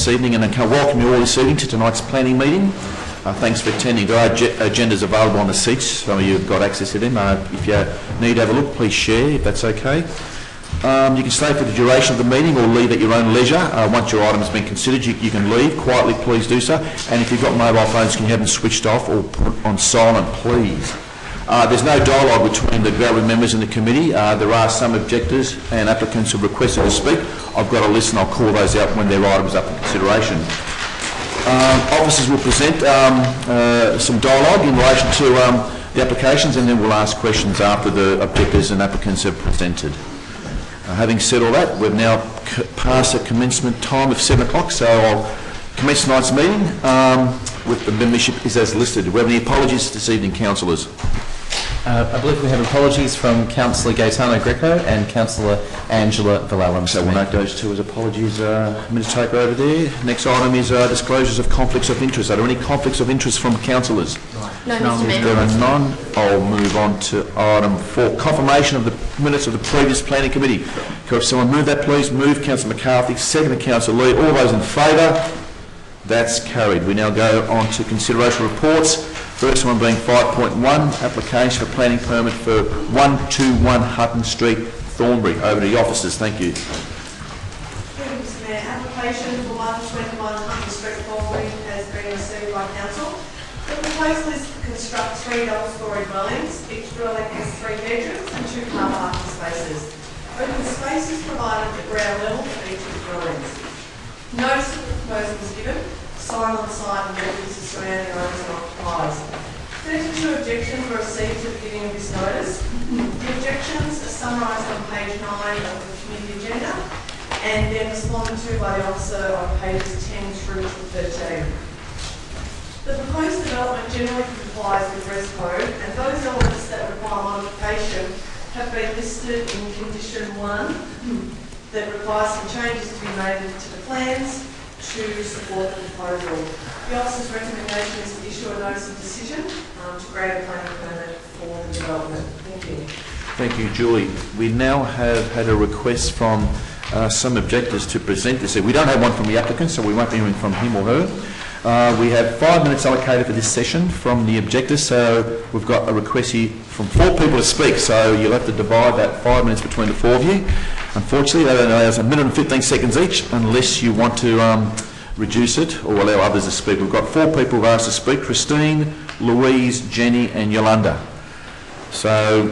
this evening, and I can welcome you all this evening to tonight's planning meeting. Thanks for attending. There are agendas available on the seats. Some of you have got access to them. If you need to have a look, please share, if that's okay. You can stay for the duration of the meeting or leave at your own leisure. Once your item has been considered, you can leave quietly, please do so. And if you've got mobile phones, can you have them switched off or put on silent, please? There's no dialogue between the gallery members and the committee. There are some objectors and applicants who have requested to speak. I've got a list and I'll call those out when their item is up for consideration. Officers will present some dialogue in relation to the applications, and then we'll ask questions after the objectors and applicants have presented. Having said all that, we've now passed the commencement time of 7 o'clock, so I'll commence tonight's meeting with the membership is as listed. Do we have any apologies this evening, councillors? I believe we have apologies from Councillor Gaetano Greco and Councillor Angela Valallum. So we'll note those two as apologies. Minister Taker over there. Next item is disclosures of conflicts of interest. Are there any conflicts of interest from councillors? No, Mr. Mayor. There are none. I'll move on to item 4, confirmation of the minutes of the previous planning committee. Could someone move that, please? Move Councillor McCarthy, second Councillor Lee. All those in favour? That's carried. We now go on to consideration reports. First one being 5.1, application for planning permit for 121 Hutton Street, Thornbury. Over to the officers. Thank you. Thank you, Mr. Mayor. Application for 121 Hutton Street, Thornbury has been received by council. The proposal is to construct 3 double-storey dwellings. Each dwelling has 3 bedrooms and 2 car parking spaces. Open space is provided at ground level for each of the dwellings. Notice of the proposal was given. Sign on the site and notice the surrounding owners and occupiers. 32 objections were received at the beginning of this notice. The objections are summarised on page 9 of the committee agenda and then responded to by the officer on pages 10 through to 13. The proposed development generally complies with Res Code, and those elements that require modification have been listed in condition 1 that requires some changes to be made to the plans to support the proposal. The officer's recommendation is to issue a notice of decision to grant a planning permit for the development. Thank you. Thank you, Julie. We now have had a request from some objectors to present this. We don't have one from the applicant, so we won't be hearing from him or her. We have 5 minutes allocated for this session from the objectors, so we've got a request here from 4 people to speak, so you'll have to divide that 5 minutes between the 4 of you. Unfortunately, there's a minute and 15 seconds each, unless you want to reduce it or allow others to speak. We've got 4 people who've asked to speak: Christine, Louise, Jenny and Yolanda. So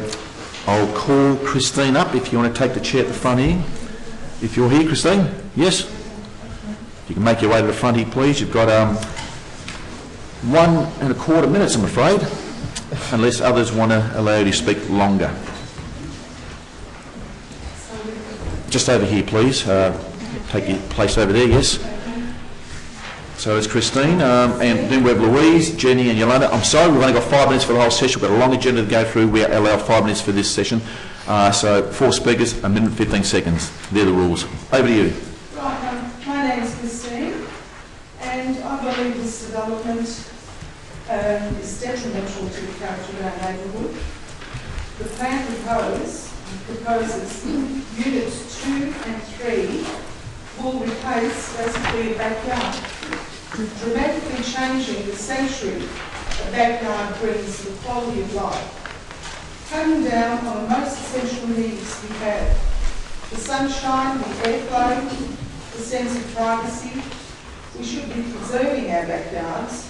I'll call Christine up if you want to take the chair at the front here. If you're here, Christine? Yes? You can make your way to the front here, please. You've got 1 1/4 minutes, I'm afraid, unless others want to allow you to speak longer. Just over here, please. Take your place over there, yes. So it's Christine, and then we have Louise, Jenny and Yolanda. I'm sorry, we've only got 5 minutes for the whole session. We've got a long agenda to go through. We allow 5 minutes for this session. So 4 speakers, a minute and 15 seconds. They're the rules. Over to you. Right, my name is Christine, and I believe this development is detrimental to the character of our neighbourhood. The plan proposes units 2 and 3 will replace basically a backyard. Dramatically changing the sanctuary a backyard brings the quality of life. Cutting down on the most essential needs we have: the sunshine, the airflow, the sense of privacy. We should be preserving our backyards.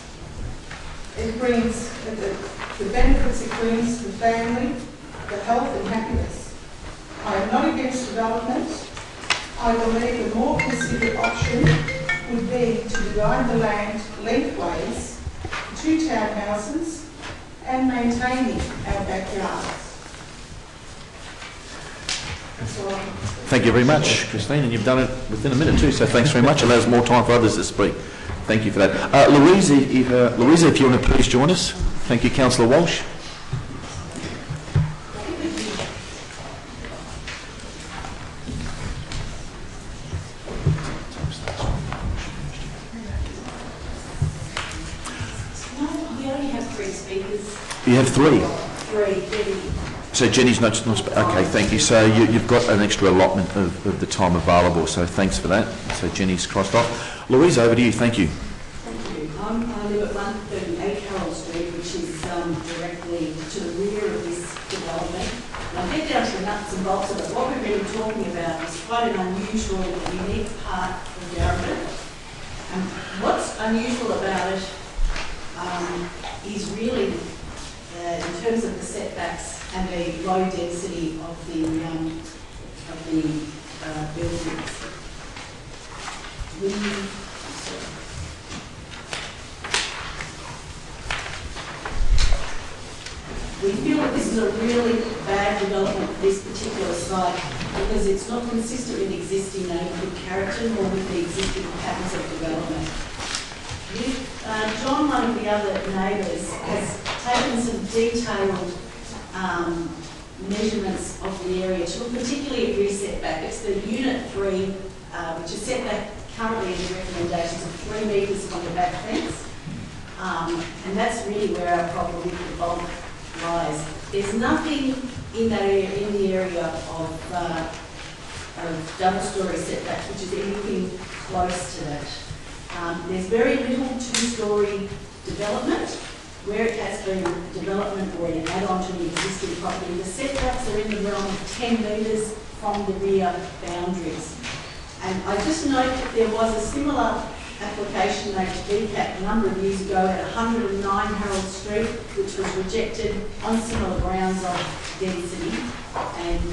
It brings the benefits it brings to the family, the health and happiness. I am not against development. I believe a more considered option would be to divide the land lengthways, 2 townhouses, and maintaining our backyards. That's all. Thank you very much, Christine, and you've done it within a minute too, so thanks very much. Allows more time for others to speak. Thank you for that. Louisa, if you want to please join us. Thank you, Councillor Walsh. You have 3? 3, Jenny. So Jenny's not okay, thank you. So you've got an extra allotment of the time available, so thanks for that. So Jenny's crossed off. Louise, over to you. Thank you. Thank you. I live at 138 Harold Street, which is directly to the rear of this development. And I'll get down to the nuts and bolts of it. What we're really talking about is quite an unusual, unique part of Darebin. And what's unusual about it is really in terms of the setbacks and the low density of the buildings. We feel that this is a really bad development for this particular site because it's not consistent with existing neighbourhood character nor with the existing patterns of development. John, one of the other neighbours, has taken some detailed measurements of the area to look particularly at rear setback. It's the Unit 3, which is set back currently in the recommendations of 3 metres from the back fence. And that's really where our problem with the bulk lies. There's nothing in that area, in the area of double-storey setbacks, which is anything close to that. There's very little two-storey development. Where it has been development or an add-on to an existing property, the setbacks are in the realm of 10 metres from the rear boundaries. And I just note that there was a similar application made to DCAT a number of years ago at 109 Harold Street, which was rejected on similar grounds of density, and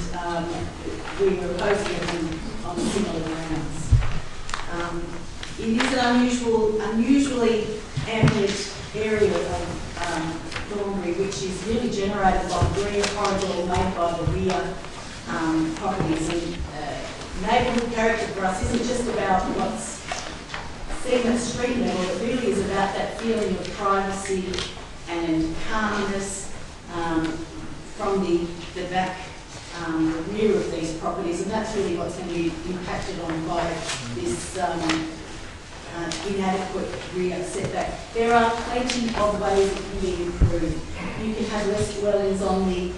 we were opposing it on similar grounds. It is an unusually ambient area of Thornbury, which is really generated by the rear corridor made by the rear properties. And neighbourhood character for us isn't just about what's seen at street level, it really is about that feeling of privacy and calmness from the back, the rear of these properties, and that's really what's going to be impacted on by this inadequate rear setback. There are plenty of ways it can be improved. You can have less dwellings on the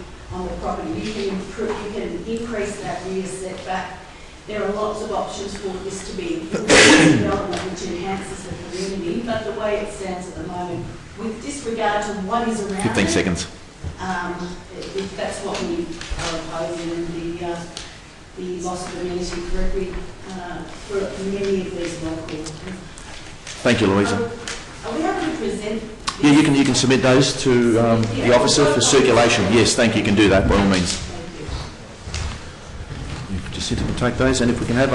property. You can increase that rear setback. There are lots of options for this to be development which enhances the community, but the way it stands at the moment, with disregard to what is around 15 seconds. That's what we are opposing, and the loss of amenity for many of these locals. Thank you, Louisa. Are we able to present? Yeah, you can submit those to the officer for circulation. Yes, thank you. You can do that by all means. You can just sit and take those, and if we can have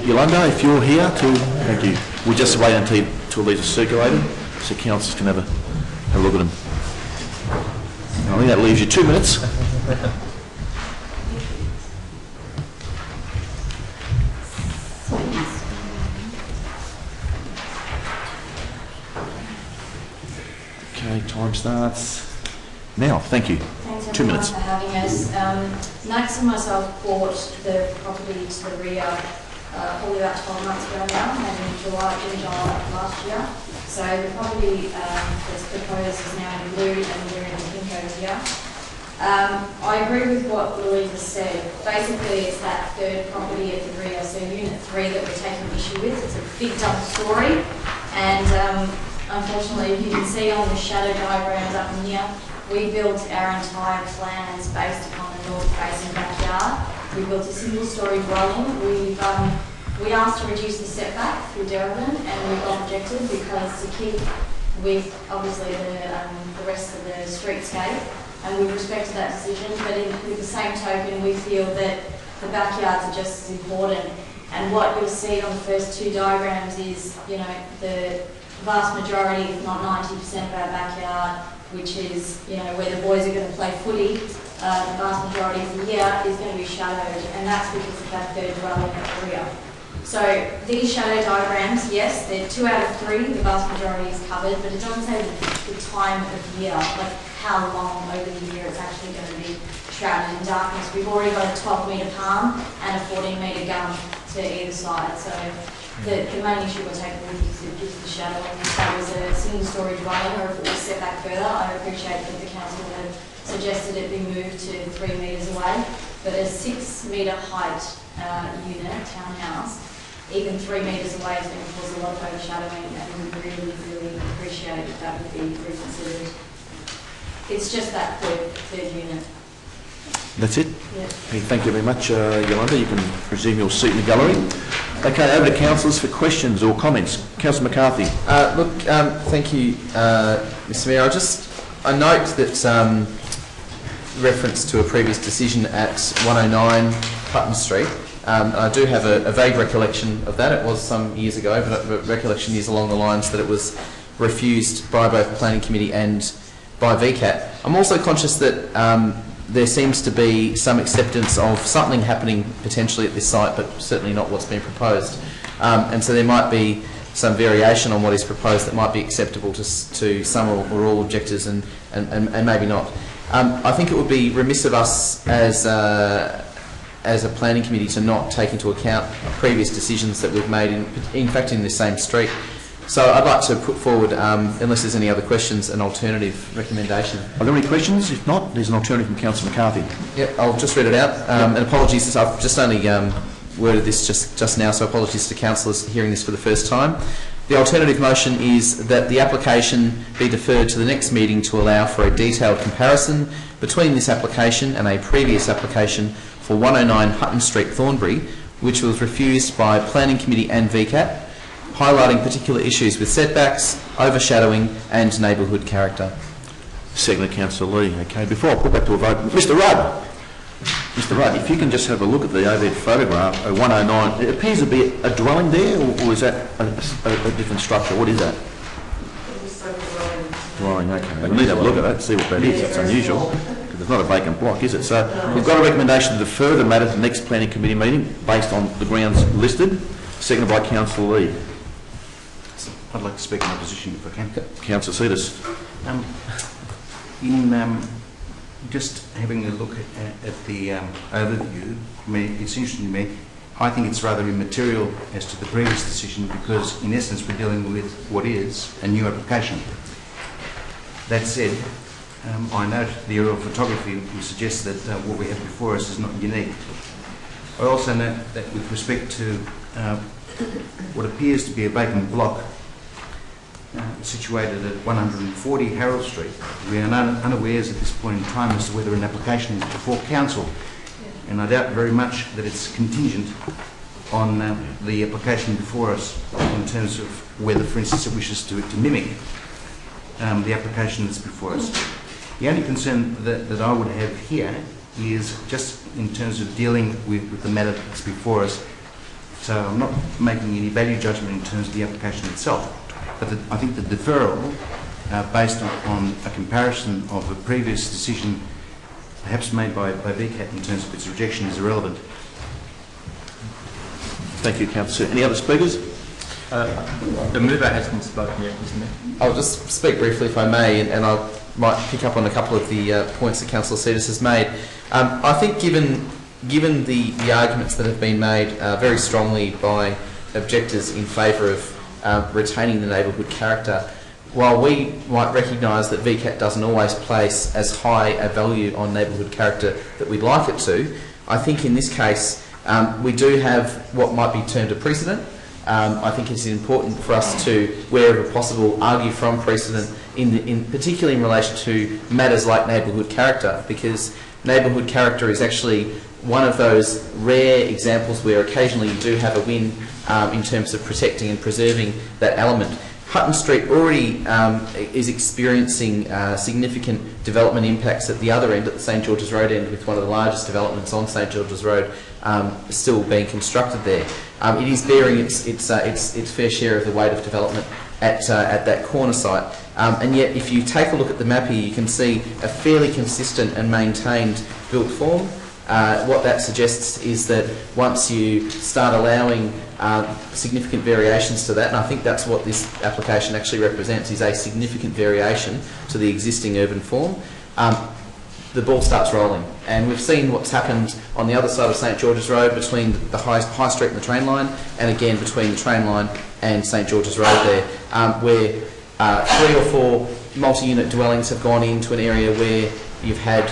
Yolanda, if you're here, thank you. We'll just wait until these are circulated, so councillors can have a look at them. I think that leaves you 2 minutes. Okay, time starts now. Thank you. Thanks 2 minutes. for having us. Max and myself bought the property to the rear probably about 12 months ago now, and in July last year. So the property that's proposed is now in blue and we're in pink over here. I agree with what Louisa said. Basically, it's that third property at the rear, so Unit 3 that we're taking issue with. It's a big double story, and unfortunately, you can see on the shadow diagrams up in here, we built our entire plans based upon the north-facing backyard. We built a single-storey dwelling. We asked to reduce the setback through Darebin, and we got rejected because to keep with obviously the rest of the streetscape, and we've respected that decision. But with the same token, we feel that the backyards are just as important. And what you'll see on the first two diagrams is, you know, the vast majority, if not 90% of our backyard, which is, you know, where the boys are going to play footy, the vast majority of the year is going to be shadowed, and that's because of that third dwelling at the rear. So these shadow diagrams, yes, they're 2 out of 3, the vast majority is covered, but it doesn't say the time of year, like how long over the year it's actually going to be shrouded in darkness. We've already got a 12-metre palm and a 14-metre gum to either side, so the main issue we're taking with is the shadow. And if that was a single-storey dwelling or if it was set back further, I appreciate that the council have suggested it be moved to 3 metres away, but a 6-metre height unit, townhouse, even 3 metres away is going to cause a lot of overshadowing, and we really, really appreciate if that would be reconsidered. It's just that third unit. That's it? Yeah. Okay, thank you very much, Yolanda. You can resume your seat in the gallery. Okay, over to councillors for questions or comments. Councillor McCarthy. Thank you, Mr Mayor. I note that reference to a previous decision at 109 Hutton Street. I do have a vague recollection of that. It was some years ago, but recollection is along the lines that it was refused by both the Planning Committee and by VCAT. I'm also conscious that there seems to be some acceptance of something happening potentially at this site, but certainly not what's been proposed. And so there might be some variation on what is proposed that might be acceptable to some or all objectors, and maybe not. I think it would be remiss of us as a planning committee to not take into account previous decisions that we've made, in fact, in this same street. So I'd like to put forward, unless there's any other questions, an alternative recommendation. Are there any questions? If not, there's an alternative from Councillor McCarthy. Yep, I'll just read it out. And apologies, I've just only worded this just now, so apologies to councillors hearing this for the first time. The alternative motion is that the application be deferred to the next meeting to allow for a detailed comparison between this application and a previous application for 109 Hutton Street, Thornbury, which was refused by Planning Committee and VCAT, highlighting particular issues with setbacks, overshadowing and neighbourhood character. Second, Councillor Lee. Okay, before I put that to a vote, Mr Rudd. Mr Rudd, if you can just have a look at the overhead photograph, 109, it appears to be a dwelling there, or is that a different structure? What is that? Dwelling, okay. We need to have a look at that, see what that is. It's unusual, because it's not a vacant block, is it? So we've got a recommendation to defer the matter to the next Planning Committee meeting based on the grounds listed. Seconded by Councillor Lee. I'd like to speak in opposition if I can. Councillor Cetus. Just having a look at the overview, I mean, it's interesting to me. I think it's rather immaterial as to the previous decision because, in essence, we're dealing with what is a new application. That said, I note the aerial photography which suggests that what we have before us is not unique. I also note that with respect to what appears to be a vacant block situated at 140 Harold Street, we are unawares at this point in time as to whether an application is before council, and I doubt very much that it's contingent on the application before us in terms of whether, for instance, it wishes to mimic the application that's before us. The only concern that I would have here is just in terms of dealing with the matter that's before us. So I'm not making any value judgment in terms of the application itself. But I think the deferral, based on a comparison of a previous decision, perhaps made by VCAT in terms of its rejection, is irrelevant. Thank you, Councillor. Any other speakers? The mover hasn't spoken yet, isn't it? I'll just speak briefly if I may, and I might pick up on a couple of the points that Councillor Cetus has made. I think given the arguments that have been made very strongly by objectors in favour of retaining the neighbourhood character, while we might recognise that VCAT doesn't always place as high a value on neighbourhood character that we'd like it to, I think in this case we do have what might be termed a precedent. I think it's important for us to, wherever possible, argue from precedent, particularly in relation to matters like neighbourhood character, because neighbourhood character is actually one of those rare examples where occasionally you do have a win in terms of protecting and preserving that element. Hutton Street already is experiencing significant development impacts at the other end, at the St George's Road end, with one of the largest developments on St George's Road still being constructed there. It is bearing its fair share of the weight of development at that corner site. And yet, if you take a look at the map here, you can see a fairly consistent and maintained built form. What that suggests is that once you start allowing significant variations to that, and I think that's what this application actually represents, is a significant variation to the existing urban form, the ball starts rolling. And we've seen what's happened on the other side of St George's Road between the High Street and the train line, and again between the train line and St George's Road there, where 3 or 4 multi-unit dwellings have gone into an area where you've had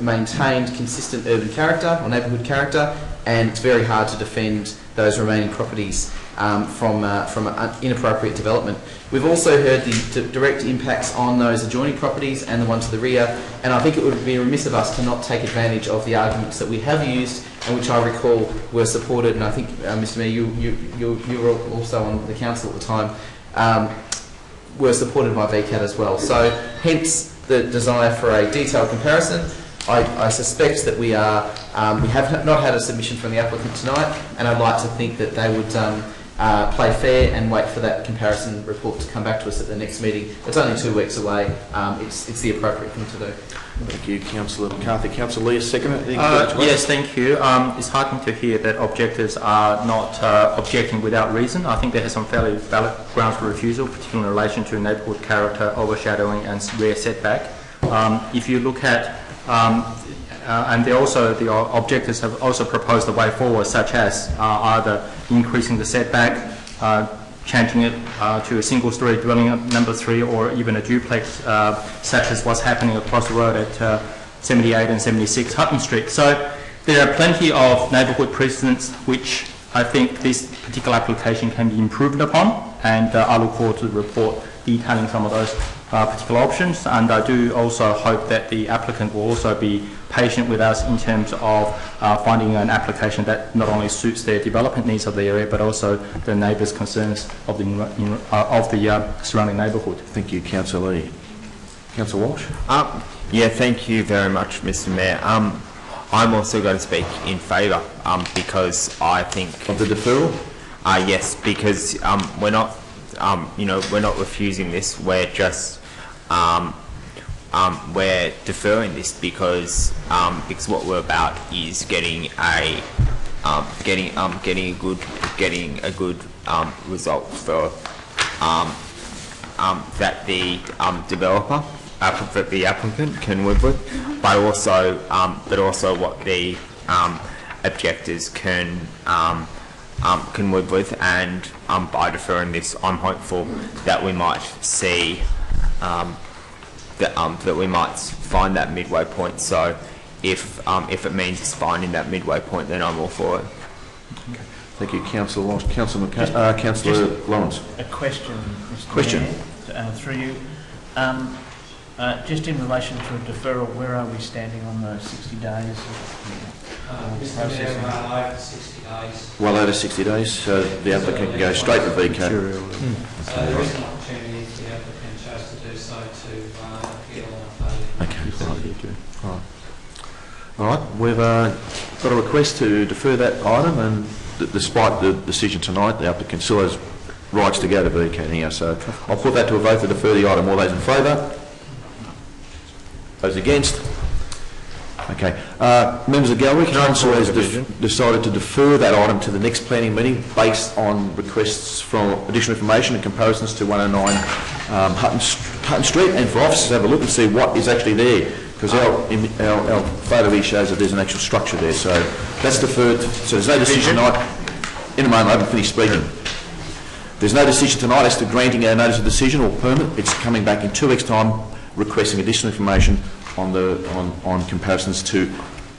maintained consistent urban character or neighbourhood character, and it's very hard to defend those remaining properties from inappropriate development. We've also heard the direct impacts on those adjoining properties and the one to the rear, and I think it would be remiss of us to not take advantage of the arguments that we have used and which I recall were supported, and I think, Mr Mayor, you were also on the council at the time, were supported by VCAT as well. So hence the desire for a detailed comparison. I suspect that we have not had a submission from the applicant tonight, and I'd like to think that they would play fair and wait for that comparison report to come back to us at the next meeting. It's only 2 weeks away. It's the appropriate thing to do. Thank you, Councillor McCarthy. Councillor Lee, a second. Yes, thank you. It's heartening to hear that objectors are not objecting without reason. I think there are some fairly valid grounds for refusal, particularly in relation to neighbourhood character, overshadowing and rear setback. If you look at and the objectors have also proposed a way forward, such as either increasing the setback, changing it to a single-storey dwelling number 3, or even a duplex, such as what's happening across the road at 78 and 76 Hutton Street. So there are plenty of neighbourhood precedents which I think this particular application can be improved upon, and I look forward to the report detailing some of those particular options. And I do also hope that the applicant will also be patient with us in terms of finding an application that not only suits their development needs of the area, but also the neighbours' concerns of the surrounding neighbourhood. Thank you, Councillor Lee. Councillor Walsh? Yeah, thank you very much, Mr Mayor. I'm also going to speak in favour because I think... Of the deferral? Yes, because we're not, we're not refusing this. We're just we're deferring this because what we're about is getting a good result for that the developer, that the applicant can live with, but also what the objectors can live with. And by deferring this, I'm hopeful that we might see that we might find that midway point. So if it means finding that midway point, then I'm all for it. Okay. Thank you, Councillor Walsh. Councillor Lawrence. A question, Mr. Question. Mayor, through you. Just in relation to a deferral, where are we standing on the 60 days? Mr Mayor, over 60 days. Well over 60 days, so the applicant can go straight to VCAT. So there is an opportunity if the applicant chose to do so to appeal on a failure. Okay. All right. We've got a request to defer that item, and despite the decision tonight, the applicant still has rights to go to VCAT here. So I'll put that to a vote to defer the item. All those in favour? Those against? Okay. Members of the gallery, Council has decided to defer that item to the next planning meeting based on requests from additional information and comparisons to 109 Hutton Street, and for officers to have a look and see what is actually there, because our photo here shows that there's an actual structure there. So that's deferred. So there's no decision tonight. In a moment, I haven't finished speaking. There's no decision tonight as to granting a notice of decision or permit. It's coming back in 2 weeks' time, requesting additional information on comparisons to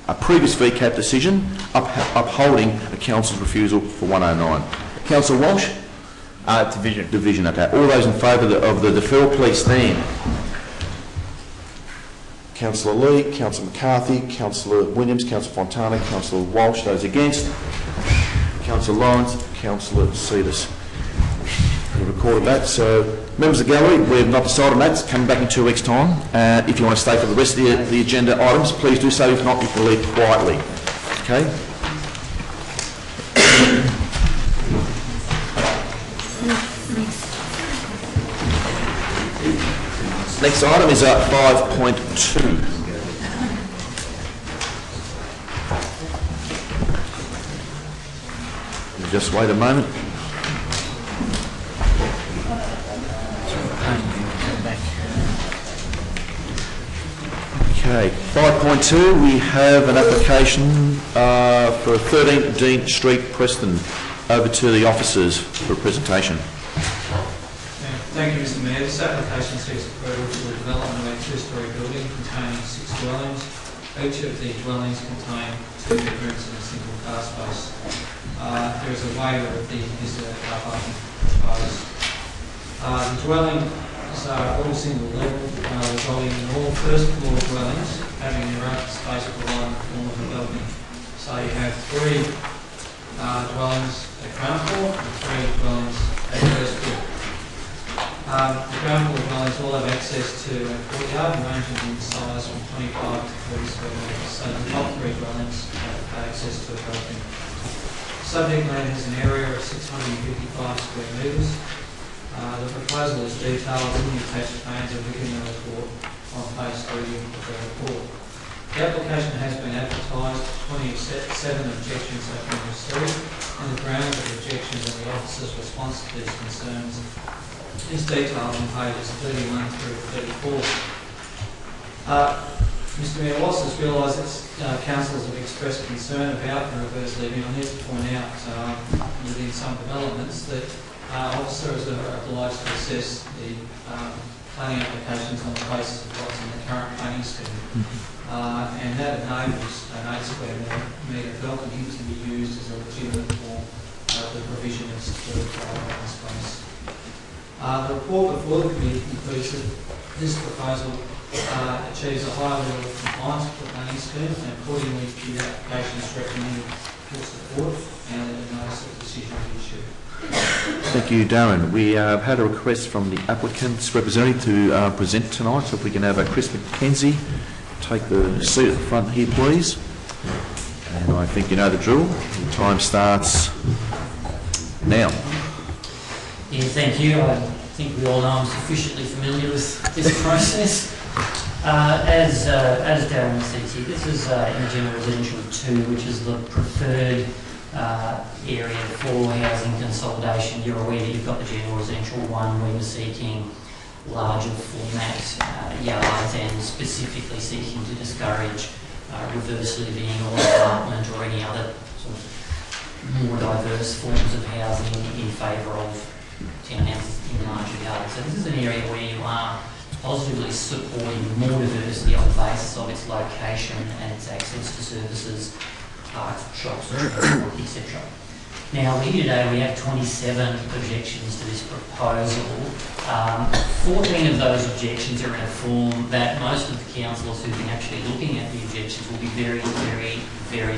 a previous VCAT decision upholding a council's refusal for 109. Councillor Walsh? Division. Division, okay. All those in favour of the deferral, please stand. Councillor Lee, Councillor McCarthy, Councillor Williams, Councillor Fontana, Councillor Walsh. Those against? Councillor Lawrence, Councillor Cedars. We recorded that. So, members of the gallery, we have not decided on that. It's coming back in 2 weeks' time. If you want to stay for the rest of the agenda items, please do so. If not, you can leave quietly. Okay? Next item is 5.2. Just wait a moment. Okay, 5.2, we have an application for 13 Dean Street, Preston. Over to the officers for a presentation. Thank you, Mr Mayor. This application seeks approval for the development of a two-storey building containing 6 dwellings Each of the dwellings contain 2 bedrooms and a single car space. There is a waiver of the visitor car parking proposed. The dwellings are all single level, resulting in all first floor dwellings having their own space provided in the form of a balcony. So you have 3 dwellings at ground floor and 3 dwellings at first floor. The ground floor dwellings all have access to a courtyard ranging in size from 25 to 40 square metres. So the top 3 dwellings have access to a balcony. Subject land has an area of 655 square metres. The proposal is detailed in the attached plans and within the report on page 3 of the report. The application has been advertised, 27 objections have been received, and the grounds of objections and the officer's response to these concerns is detailed on pages 31 through 34. Mr Mayor, whilst it's realised that councillors have expressed concern about the reverse levy, I need to point out within some developments that officers are obliged to assess the planning applications on the basis of what's in the current planning scheme. And that enables an 8 square metre balcony to be used as a legitimate form of the provision of secure parking space. The report before the committee concludes that this proposal achieves a high level of compliance with the planning scheme, and accordingly the application is recommended for support and that a notice of decision be issued. Thank you, Darren. We have had a request from the applicant's representative to present tonight, so if we can have Chris McKenzie take the seat at the front here, please. And I think you know the drill. The time starts now. Yeah, thank you. I think we all know I'm sufficiently familiar with this process. As Darren says here, this is in General Residential 2, which is the preferred area for housing consolidation. You're aware that you've got the General Residential 1 where you're seeking larger format yards and specifically seeking to discourage reverse living or apartment or any other sort of more diverse forms of housing in favour of townhouses in larger yards. So this is an area where you are positively supporting more diversity on the basis of its location and its access to services, parks, shops, etc. Now, here today we have 27 objections to this proposal. 14 of those objections are in a form that most of the councillors who've been actually looking at the objections will be very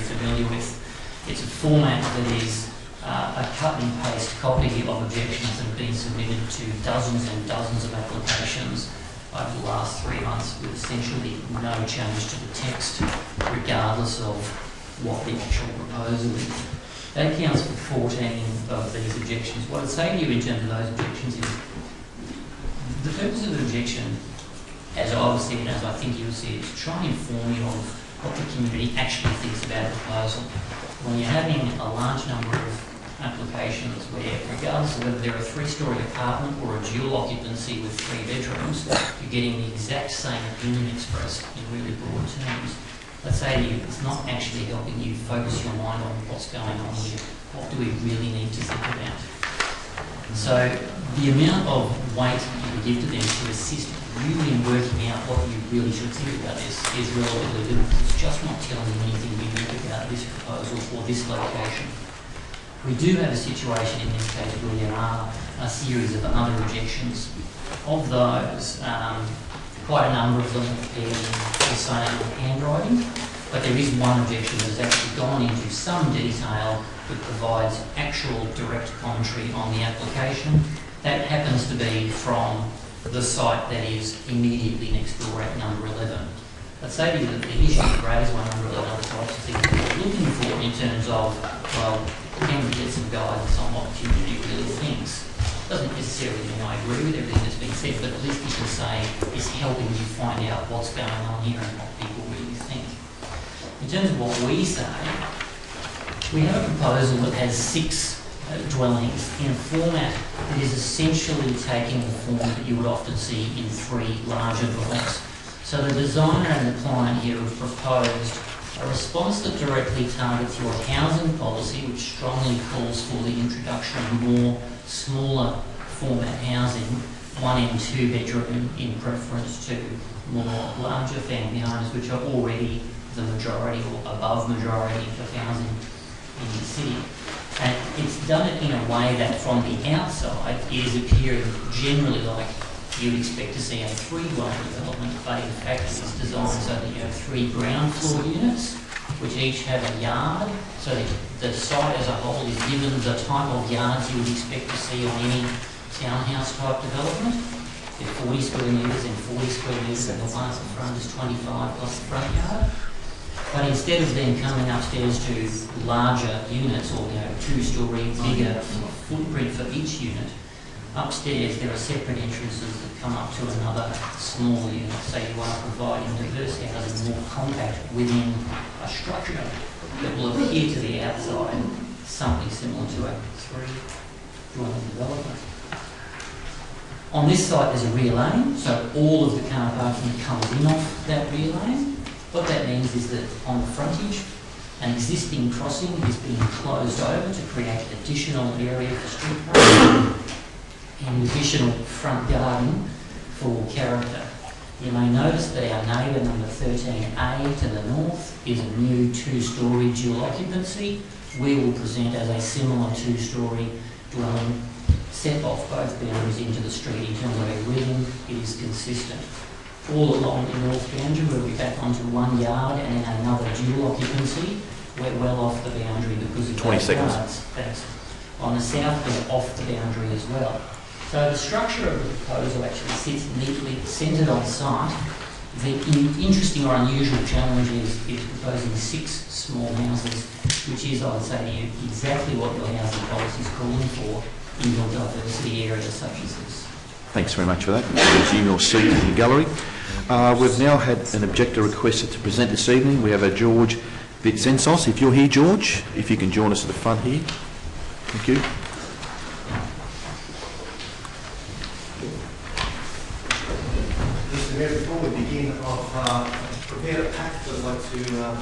familiar with. It's a format that is a cut and paste copy of objections that have been submitted to dozens and dozens of applications over the last 3 months with essentially no change to the text, regardless of what the actual proposal is. That accounts for 14 of these objections. What I'd say to you in terms of those objections is the purpose of an objection, as I would see it and as I think you would see it, is to try and inform you of what the community actually thinks about a proposal. When you're having a large number of applications where, regardless of whether they're a 3-storey apartment or a dual occupancy with 3 bedrooms, you're getting the exact same opinion expressed in really broad terms. Let's say to you, it's not actually helping you focus your mind on what's going on here. What do we really need to think about? So the amount of weight you give to them to assist you in working out what you really should think about this is relatively little. It's just not telling you anything unique about this proposal or this location. We do have a situation in this case where there are a series of other objections. Of those, quite a number of them appear in the same handwriting, but there is one objection that has actually gone into some detail that provides actual direct commentary on the application. That happens to be from the site that is immediately next door at number 11. Let's say to you that the issue raised by number 11 are the types of things that we're looking for in terms of, well, can we get some guidance on what the community really thinks? Doesn't necessarily mean I agree with everything that's been said, but at least you can say it's helping you find out what's going on here and what people really think. In terms of what we say, we have a proposal that has 6 dwellings in a format that is essentially taking the form that you would often see in 3 larger dwellings. So the designer and the client here have proposed a response that directly targets your housing policy, which strongly calls for the introduction of more smaller format housing, 1 and 2 bedroom in preference to more larger family homes, which are already the majority or above majority of housing in the city. And it's done it in a way that from the outside it is appearing generally like you'd expect to see a three-dwelling development, but in fact it's designed so that you have 3 ground floor units which each have a yard, so that the site as a whole is given the type of yards you would expect to see on any townhouse type development. They're 40 square metres and 40 square metres, and the one at the front is 25 plus the front yard. But instead of then coming upstairs to larger units or 2-storey bigger footprint for each unit, upstairs there are separate entrances that come up to another smaller unit. So you are providing diverse housing more compact within a structure that will appear to the outside something similar to a 3-dwelling development. On this site there's a rear lane, so all of the car parking comes in off that rear lane. What that means is that on the frontage, an existing crossing is being closed over to create additional area for street parking and additional front garden for character. You may notice that our neighbour number 13A to the north is a new 2-storey dual occupancy. We will present as a similar 2-storey dwelling set off both boundaries into the street in terms of a reading. It is consistent. All along the north boundary we'll be back onto 1 yard and then another dual occupancy. We're well off the boundary because of 20 those seconds. yards. Thanks. On the south we're off the boundary as well. So the structure of the proposal actually sits neatly centred on site. The interesting or unusual challenge is it's proposing 6 small houses, which is, I would say to you, exactly what your housing policy is calling for in your diversity area such as this. Thanks very much for that. Resume your seat in the gallery. We've now had an objector requested to present this evening. We have a George Vitsensos. If you're here, George, if you can join us at the front here. Thank you. Mr. Mayor, before we begin, I've prepared a pack that I'd like to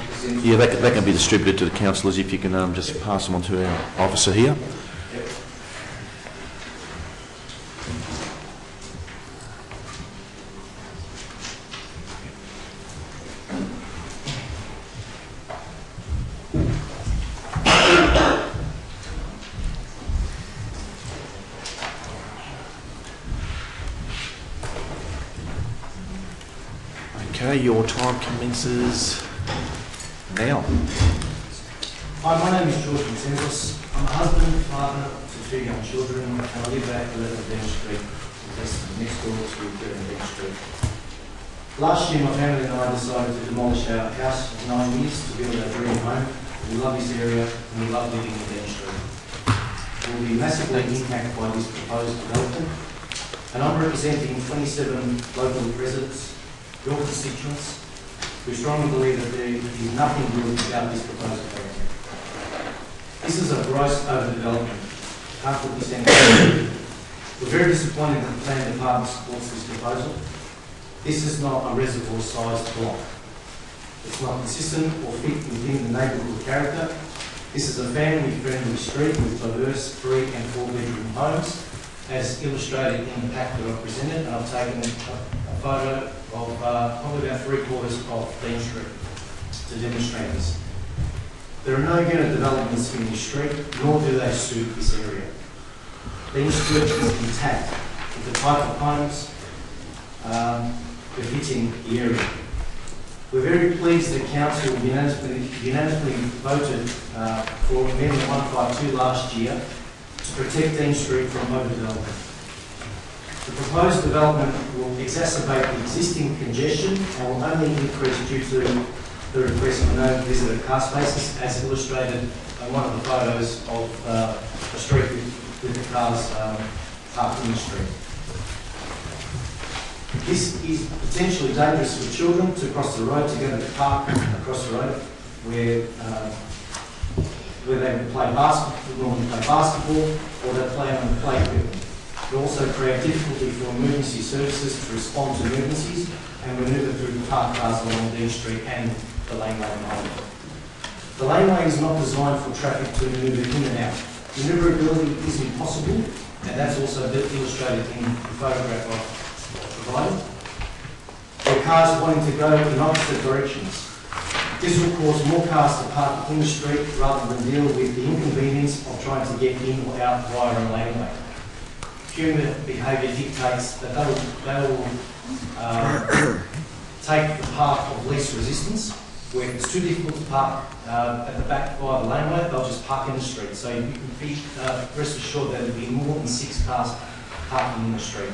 present. Yeah, that can be distributed to the councillors if you can just pass them on to our officer here. Yep. Okay, your time commences now. Hi, my name is George Vitsensos. I'm a husband, father to 2 young children, and I live at 11 Bench Street, that's next door to 13 Bench Street. Last year, my family and I decided to demolish our house of 9 years to build our dream home. We love this area and we love living in Bench Street. We'll be massively impacted by this proposed development, and I'm representing 27 local residents, your constituents, who strongly believe that there is nothing good about this proposed development. This is a gross overdevelopment. Can't put this any. We're very disappointed that the planning department supports this proposal. This is not a reservoir-sized block. It's not consistent or fit within the neighbourhood character. This is a family-friendly street with diverse 3- and 4-bedroom homes, as illustrated in the pack that I've presented, and I've taken a photo of probably about 3/4 of Bench Street to demonstrate this. There are no unit developments in this street, nor do they suit this area. Bench Street is intact with the type of homes befitting the area. We're very pleased that Council unanimously voted for Amendment 152 last year to protect Dean Street from overdevelopment. The proposed development will exacerbate the existing congestion and will only increase due to the request for no visitor car spaces, as illustrated in one of the photos of a street with the cars parked in the street. This is potentially dangerous for children to cross the road, to go to the park across the road, where they would play basketball, or they play on the playground. It will also create difficulty for emergency services to respond to emergencies and manoeuvre through the parked cars along Dean Street and the laneway behind it. The laneway is not designed for traffic to manoeuvre in and out. Manoeuvrability is impossible, and that's also illustrated in the photograph I've provided. The cars wanting to go in opposite directions. This will cause more cars to park in the street rather than deal with the inconvenience of trying to get in or out via a laneway. Human behaviour dictates that they will take the path of least resistance, where if it's too difficult to park at the back via the laneway, they'll just park in the street. So you can be rest assured that there will be more than 6 cars parking in the street.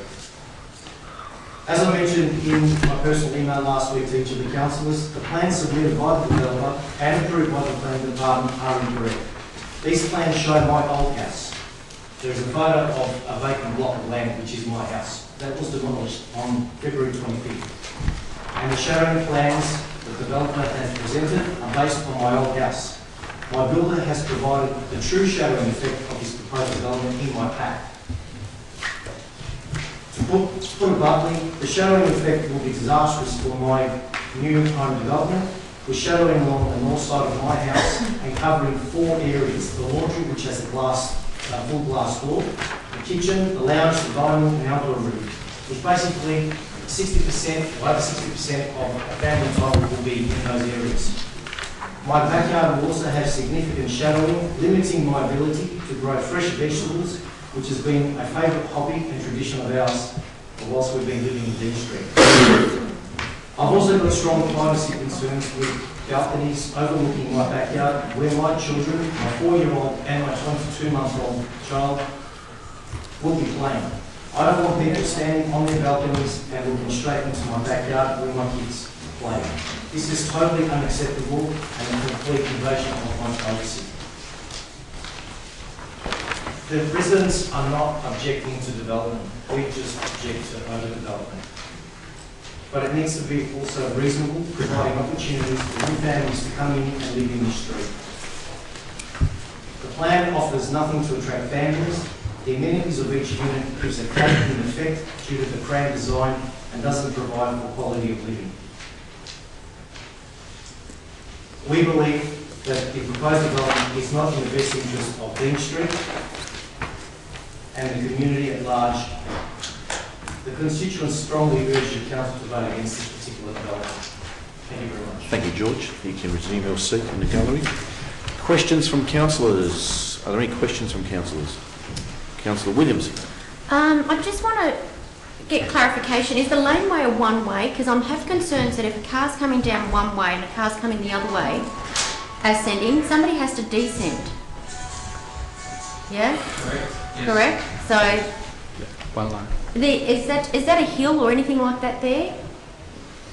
As I mentioned in my personal email last week to each of the councillors, the plans submitted by the developer and approved by the planning department are incorrect. These plans show my old house. There is a photo of a vacant block of land, which is my house. That was demolished on February 25th. And the shadowing plans the developer has presented are based on my old house. My builder has provided the true shadowing effect of his proposed development in my pack. To put it bluntly, the shadowing effect will be disastrous for my new home development, with shadowing along the north side of my house and covering 4 areas: the laundry, which has a full glass door, the kitchen, the lounge, the dining room, and outdoor room, which basically 60% or over 60% of a family time will be in those areas. My backyard will also have significant shadowing, limiting my ability to grow fresh vegetables, which has been a favourite hobby and tradition of ours whilst we've been living in Dean Street. I've also got strong privacy concerns with balconies overlooking my backyard, where my children, my 4-year-old and my 22-month-old child, will be playing. I don't want people standing on their balconies and looking straight into my backyard where my kids play. This is totally unacceptable and a complete invasion of my privacy. The residents are not objecting to development, we just object to overdevelopment. But it needs to be also reasonable, providing opportunities for new families to come in and live in the street. The plan offers nothing to attract families. The amenities of each unit gives a cap in effect due to the cramped design and doesn't provide for quality of living. We believe that the proposed development is not in the best interest of Dean Street and the community at large. The constituents strongly urge the council to vote against this particular development. Thank you very much. Thank you, George. You can resume your seat in the gallery. Questions from councillors? Are there any questions from councillors? Councillor Williams. I just want to get clarification. Is the laneway a one-way? Because I have concerns that if a car's coming down one way and a car's coming the other way, ascending, somebody has to descend. Yeah? Correct. Yes. Correct? So, One line. is that a hill or anything like that there?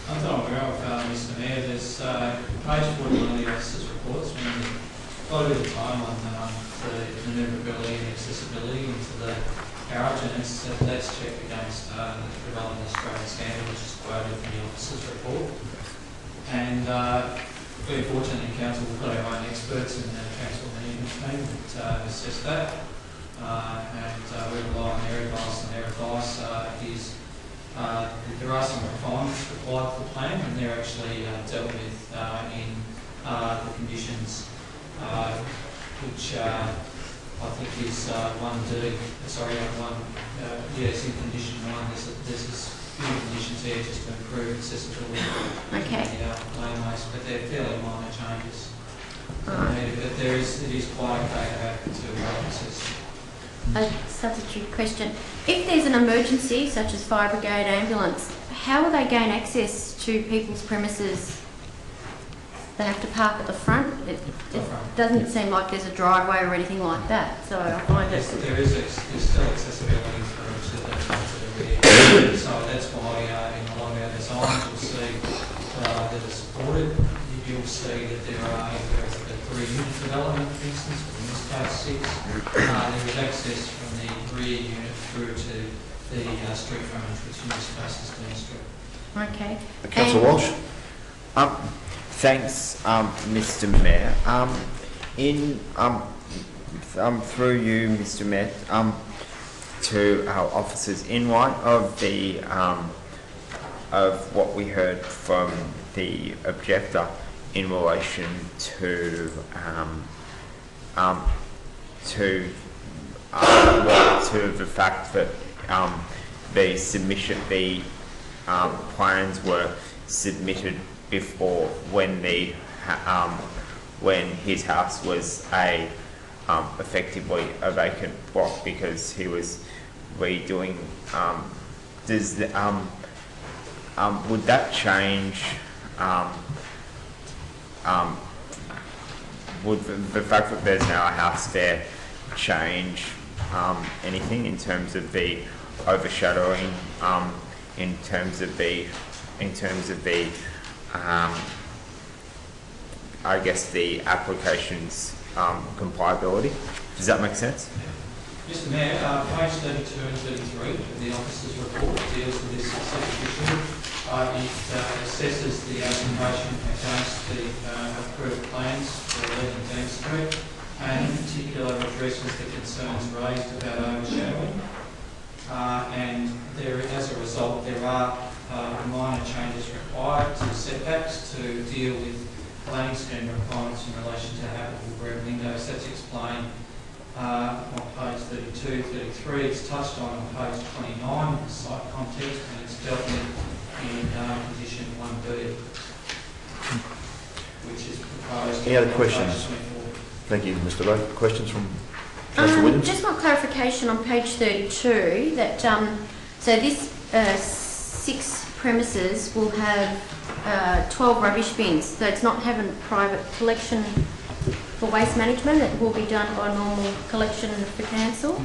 I'm not aware of, Mr Mayor. There's page 41 of the officer's reports. We spend quite a bit of time on the manoeuvrability and accessibility into the garage, and that's checked against the Development Australia standard, which is quoted in the officer's report. And very fortunately in council we've got our own experts in the council management team that assess that. And we rely on their advice, and their advice is there are some refinements required for the plan, and they're actually dealt with in the conditions, which I think is 1D. Sorry, yes, in condition 1. There's a few conditions there just to improve accessibility. Okay. Laneways, but they're fairly minor changes. But it is quite okay to have to access. A substitute question. If there's an emergency, such as fire brigade, ambulance, how will they gain access to people's premises? They have to park at the front? It doesn't seem like there's a driveway or anything like that, so I find it... There's still accessibility to the rear, so that's why in a lot of our designs you'll see that are supported. You'll see that there are a 3-unit development, for instance, but in this case 6. There is access from the rear unit through to the street frontage, which in this case is Dean Street. Okay. Councillor Walsh. Thanks, Mr Mayor. Through you, Mr Mayor, to our officers, in light of the of what we heard from the objector in relation to the fact that the plans were submitted before when the when his house was effectively a vacant block because he was redoing. Would that change? Would the fact that there's now a house there change anything in terms of the overshadowing? In terms of the I guess the application's compliability. Does that make sense? Mr Mayor, page 32 and 33 of the officer's report deals with this specific issue. It assesses the application against the approved plans for 11 Dean Street and in particular addresses the concerns raised about overshadowing. And there, as a result, there are minor changes required to setbacks to deal with planning scheme requirements in relation to habitable rear windows. That's explained on page 32, 33. It's touched on page 29 of the site context, and it's dealt with in condition 1B, which is proposed. Any other questions? Thank you, Mr. Rowe. Questions from Councillor Williams? Just want clarification on page 32 that so this 6 premises will have 12 rubbish bins, so it's not having private collection for waste management. It will be done by normal collection for council.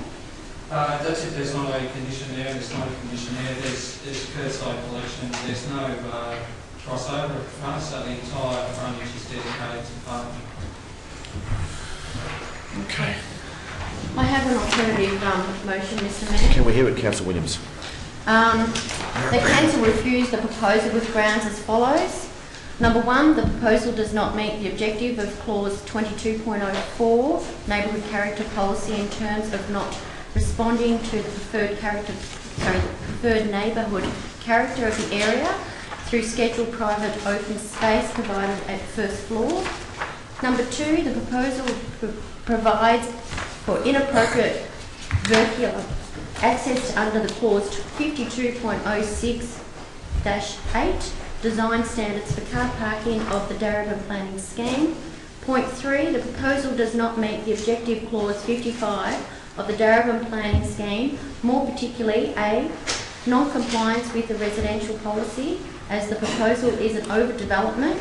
That's if there's not a condition there. There's not a condition there. There's curbside collection. There's no crossover at front, so the entire frontage is dedicated to parking. Okay. I have an alternative motion, Mr Mayor. Can we hear it, Councillor Williams? The council refused the proposal with grounds as follows. Number 1, the proposal does not meet the objective of clause 22.04 neighbourhood character policy in terms of not responding to the preferred neighbourhood character of the area through scheduled private open space provided at first floor. Number 2, the proposal provides for inappropriate vertical access under the clause 52.06-8 design standards for car parking of the Darebin planning scheme. Point 3, the proposal does not meet the objective clause 55 of the Darebin planning scheme, more particularly A, non-compliance with the residential policy as the proposal is an overdevelopment,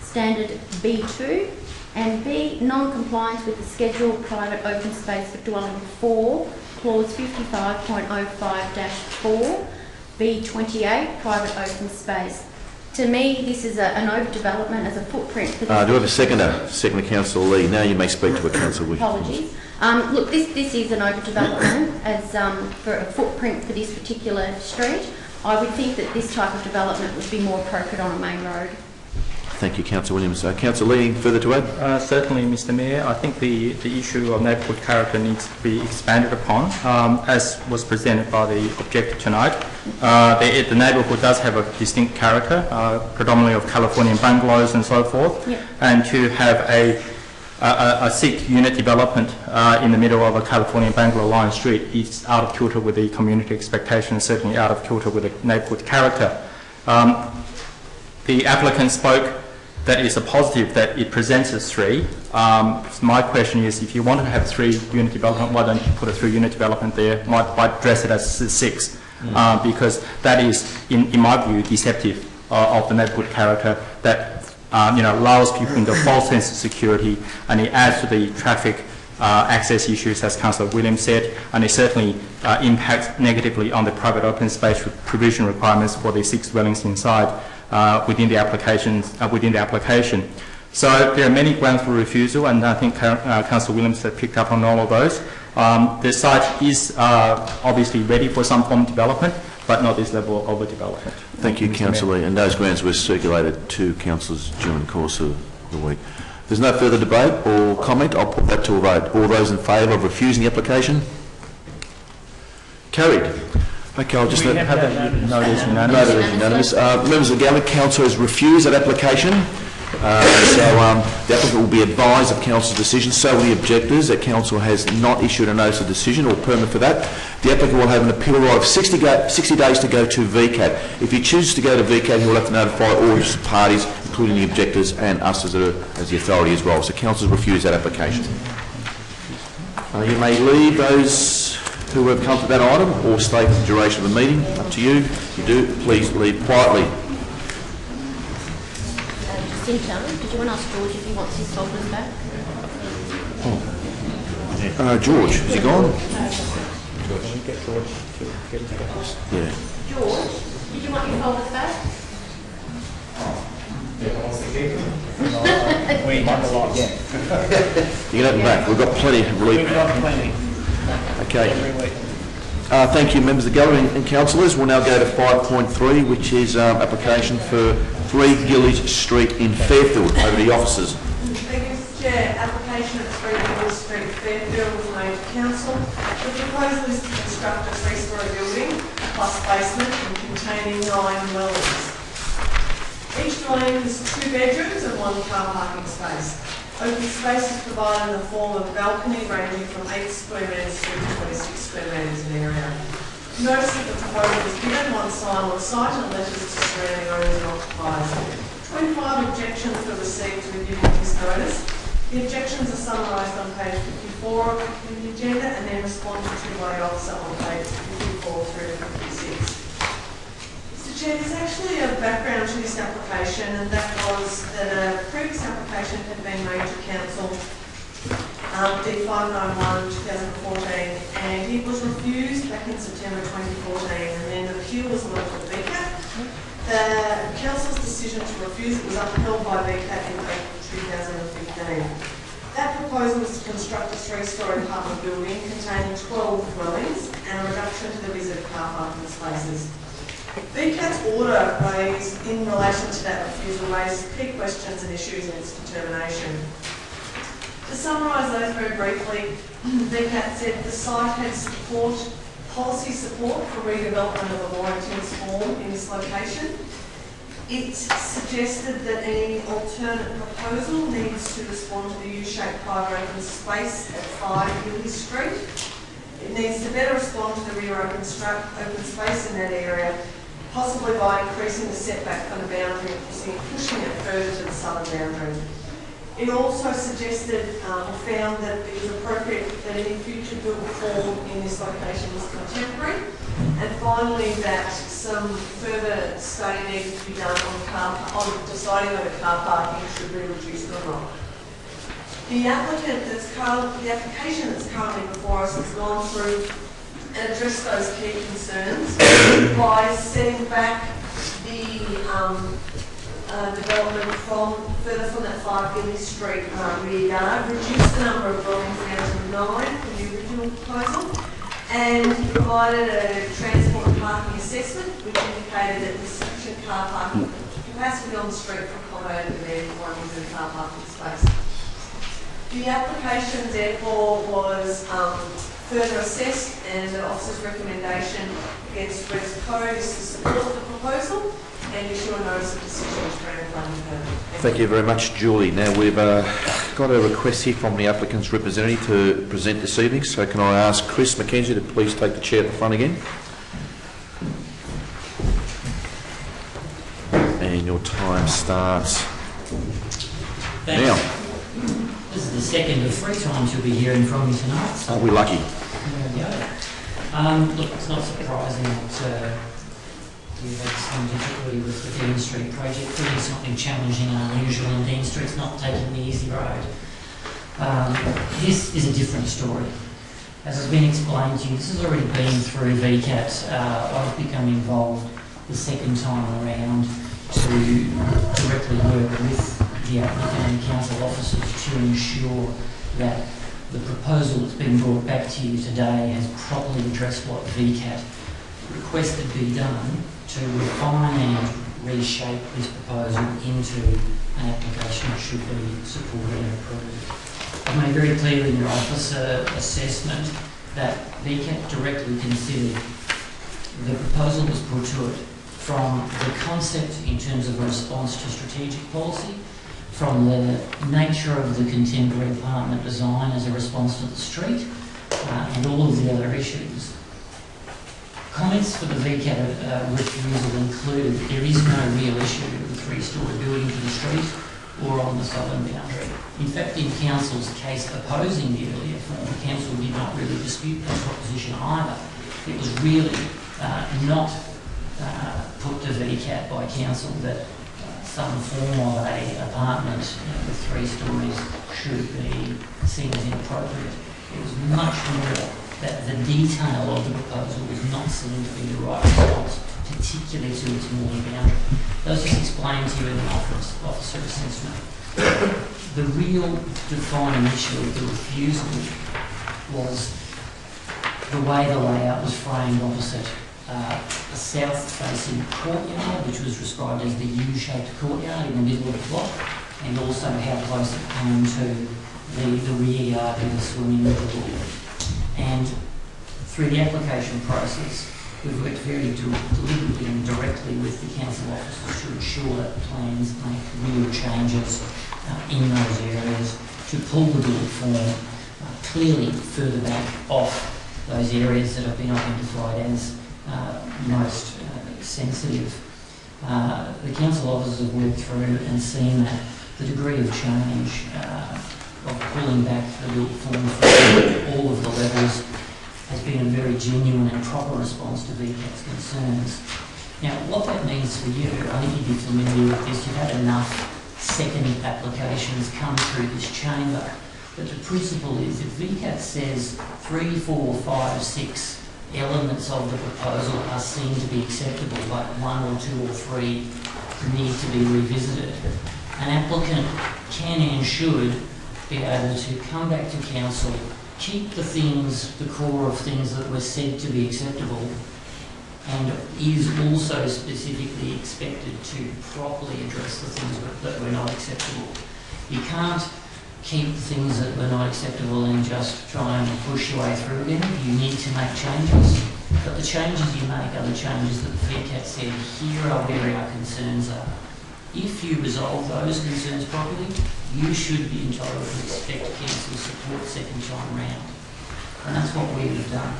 standard B2, and B, non-compliance with the scheduled private open space for dwelling 4, clause 55.05-4, B28, private open space. To me, this is an overdevelopment as a footprint for the... do we have a seconder? Seconder, Councillor Lee. Now you may speak to a Councillor Williams. Apologies. Look, this is an overdevelopment as for a footprint for this particular street. I would think that this type of development would be more appropriate on a main road. Thank you, Councillor Williams. Councillor Lee, further to add? Certainly, Mr Mayor. I think the issue of neighbourhood character needs to be expanded upon, as was presented by the objector tonight. The neighbourhood does have a distinct character, predominantly of Californian bungalows and so forth, yep. And to have a Sikh unit development in the middle of a Californian bungalow line street is out of kilter with the community expectations, certainly out of kilter with the neighbourhood character. The applicant spoke that it's a positive that it presents as 3. My question is, if you want to have 3 unit development, why don't you put a 3 unit development there? Why dress it as 6? Because that is, in my view, deceptive of the neighbourhood character that allows people in the false sense of security, and it adds to the traffic access issues, as Councillor Williams said, and it certainly impacts negatively on the private open space provision requirements for the 6 dwellings inside. Within the application. So there are many grounds for refusal, and I think Councillor Williams has picked up on all of those. The site is obviously ready for some form of development, but not this level of overdevelopment. Thank you, Councillor Lee. And those grounds were circulated to councillors during the course of the week. There's no further debate or comment. I'll put that to a vote. All those in favour of refusing the application? Carried. Okay, I'll just note that is unanimous. Members of the gallery, council has refused that application. The applicant will be advised of council's decision. So will the objectors that council has not issued a notice of decision or permit for that. The applicant will have an appeal right of 60 days to go to VCAT. If he chooses to go to VCAT, he will have to notify all parties, including the objectors and us as the authority as well. So councillors refuse that application. You may leave those who have come to that item or stay for the duration of the meeting. Up to you. If you do, please leave quietly. Jacinta, did you want to ask George if he wants his folders back? George, is he gone? Yeah. George, did you want your folders back? We want a lot. You can have them back. We've got plenty of relief. We've got plenty. Okay. Every week. Thank you, members of the gallery and councillors. We'll now go to 5.3, which is application for 3 Gillies Street in Fairfield. Over to the officers. Thank you, Mr. Chair. Application at 3 Gillies Street, Fairfield, was made to council. The proposal is to construct a 3-storey building plus basement and containing 9 dwellings. Each dwelling has 2 bedrooms and 1 car parking space. Open space is provided in the form of balcony ranging from 8 square metres to 26 square metres in area. Notice that the proposal was given, one sign on site and letters to surrounding owners and occupiers. 25 objections were received to the giving this notice. The objections are summarised on page 54 of the agenda and then responded to by the officer on page 54 through to 56. Chair, there's actually a background to this application, and that was that a previous application had been made to council, D591/2014, and it was refused back in September 2014, and then the appeal was lodged at VCAT. The council's decision to refuse it was upheld by VCAT in April 2015. That proposal was to construct a 3-storey apartment building containing 12 dwellings and a reduction to the visitor car parking spaces. VCAT's order raised in relation to that refusal raised key questions and issues in its determination. To summarise those very briefly, VCAT said the site had policy support for redevelopment of the Warrington's Hall in this location. It suggested that any alternate proposal needs to respond to the U-shaped private open space at 5 Gillies Street. It needs to better respond to the rear open space in that area, possibly by increasing the setback from the boundary and pushing it further to the southern boundary. It also suggested or found that it was appropriate that any future built form in this location was contemporary, and finally that some further study needed to be done on deciding whether car parking should be reduced or not. The application that's currently before us has gone through and addressed those key concerns by setting back the development further from that 5 Gillies Street rear yard, reduced the number of dwellings down to 9 from the original proposal, and provided a transport and parking assessment which indicated that there's sufficient car parking capacity on the street for accommodating the demand for 1 visitor car parking space. The application, therefore, was further assessed, and the officer's recommendation against Regs Code is to support the proposal and issue a notice of decision to grant a planning permit. Thank you very much, Julie. Now we've got a request here from the applicant's representative to present this evening, so can I ask Chris McKenzie to please take the chair at the front again? And your time starts now. This is the second of 3 times you'll be hearing from me tonight. So aren't we lucky? There we go. Look, it's not surprising that you've had some difficulty with the Dean Street project. Doing something challenging and unusual in Dean Street's not taking the easy road. This is a different story. As has been explained to you, this has already been through VCAT. I've become involved the second time around to directly work with the applicant and council officers to ensure that the proposal that's been brought back to you today has properly addressed what VCAT requested be done to refine and reshape this proposal into an application that should be supported and approved. I've made very clear in your officer assessment that VCAT directly considered the proposal was put to it from the concept in terms of a response to strategic policy, from the nature of the contemporary apartment design as a response to the street, and all of the other issues. Comments for the VCAT refusal included that there is no real issue with the three-storey building to the street or on the southern boundary. In fact, in Council's case opposing the earlier form, Council did not really dispute that proposition either. It was really not put to VCAT by Council that some form of a apartment with 3 storeys should be seen as inappropriate. It was much more that the detail of the proposal was not seen to be the right response, particularly to its northern boundary. Those just explained to you in the officer assessment. The real defining issue of the refusal was the way the layout was framed opposite a south-facing courtyard, which was described as the U-shaped courtyard in the middle of the block, and also how close it came to the rear yard with the swimming pool. And through the application process, we've worked very deliberately and directly with the council officers to ensure that the plans make real changes in those areas to pull the build form clearly further back off those areas that have been identified as most sensitive. The council officers have worked through and seen that the degree of change of pulling back the built form from all of the levels has been a very genuine and proper response to VCAT's concerns. Now, what that means for you, I think you'd be familiar with this, you've had enough second applications come through this chamber, but the principle is if VCAT says 3, 4, 5, 6 elements of the proposal are seen to be acceptable, but 1 or 2 or 3 need to be revisited, an applicant can and should be able to come back to council, keep the things, the core of things that were said to be acceptable, and is also specifically expected to properly address the things that were not acceptable. You can't keep the things that were not acceptable and just try and push your way through them. You need to make changes, but the changes you make are the changes that the VCAT said, here are where our concerns are. If you resolve those concerns properly, you should be entitled to expect council support second time round. And that's what we have done.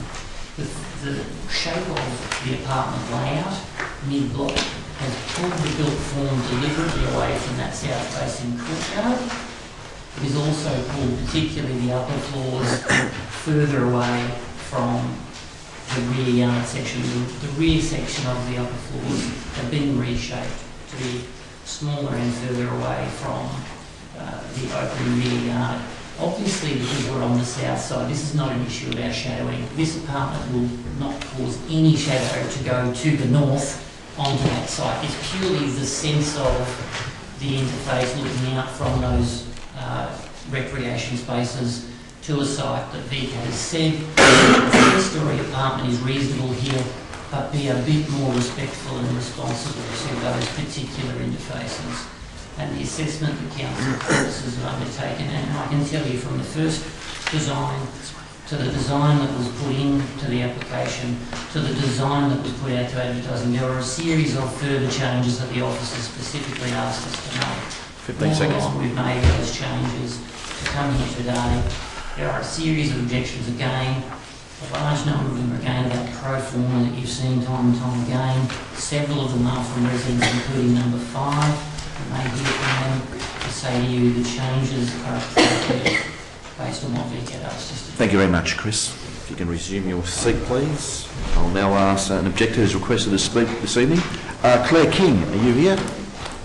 The shape of the apartment layout, mid-block, has pulled the built form deliberately away from that south-facing courtyard. It has also pulled particularly the upper floors further away from the rear yard section. The rear section of the upper floors have been reshaped to be smaller and further away from the open rear yard. Obviously, because we're on the south side, this is not an issue about shadowing. This apartment will not cause any shadow to go to the north onto that site. It's purely the sense of the interface looking out from those recreation spaces to a site that VCAT has said the three-storey apartment is reasonable here, but be a bit more respectful and responsible to those particular interfaces. And the assessment the council officers have undertaken, and I can tell you from the first design to the design that was put into the application to the design that was put out to advertising, there were a series of further changes that the officers specifically asked us to make. 15 seconds. We've made those changes to come here today. There are a series of objections again. A large number of them are again about pro forma that you've seen time and time again. Several of them are from residents, including number 5. And they hear from them to say to you the changes are appropriate based on what VCAT asked us to do. Thank you very much, Chris. If you can resume your seat, please. I'll now ask an objector who's requested to speak this evening. Claire King, are you here?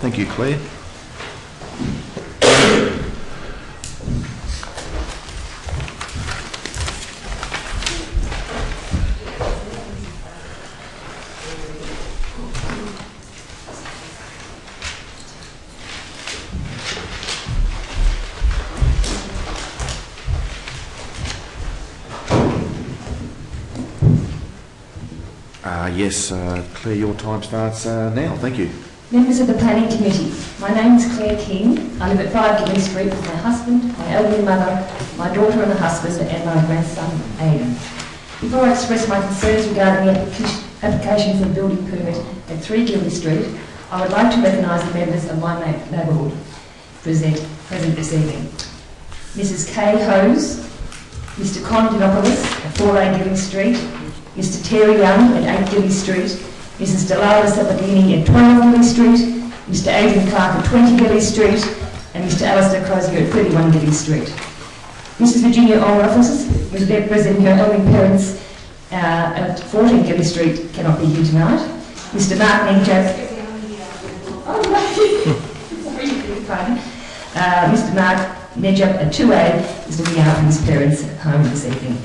Thank you, Claire. Yes, Claire, your time starts now. Thank you. Members of the Planning Committee, my name is Claire King. I live at 5 Gilly Street with my husband, my elderly mother, my daughter and a husband, and my grandson, Aidan. Before I express my concerns regarding the application for a building permit at 3 Gilly Street, I would like to recognise the members of my neighbourhood present this evening. Mrs Kay Hose, Mr Con Dinopoulos at 4A Gilly Street, Mr Terry Young at 8 Gilly Street, Mrs Delala Sabatini at 12 Gilly Street, Mr Adrian Clark at 20 Gilly Street, and Mr Alistair Crozier at 31 Gilly Street. Mrs Virginia Olrofus, representing her elderly parents at 14 Gilly Street, cannot be here tonight. Mr Mark Nedjak... Mr Mark Nedjak at 2A is looking after his parents at home this evening.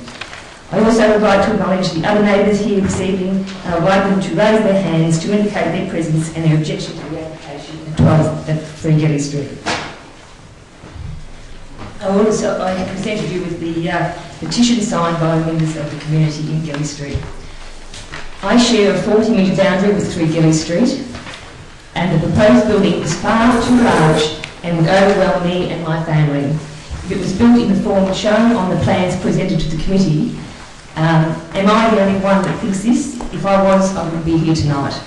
I also would like to acknowledge the other neighbours here this evening and I would like them to raise their hands to indicate their presence and their objection to the application at 12 at 3 Gilly Street. I have presented you with the petition signed by members of the community in Gilly Street. I share a 40-metre boundary with 3 Gilly Street, and the proposed building is far too large and would overwhelm me and my family. If it was built in the form shown on the plans presented to the committee, am I the only one that thinks this? If I was, I wouldn't be here tonight.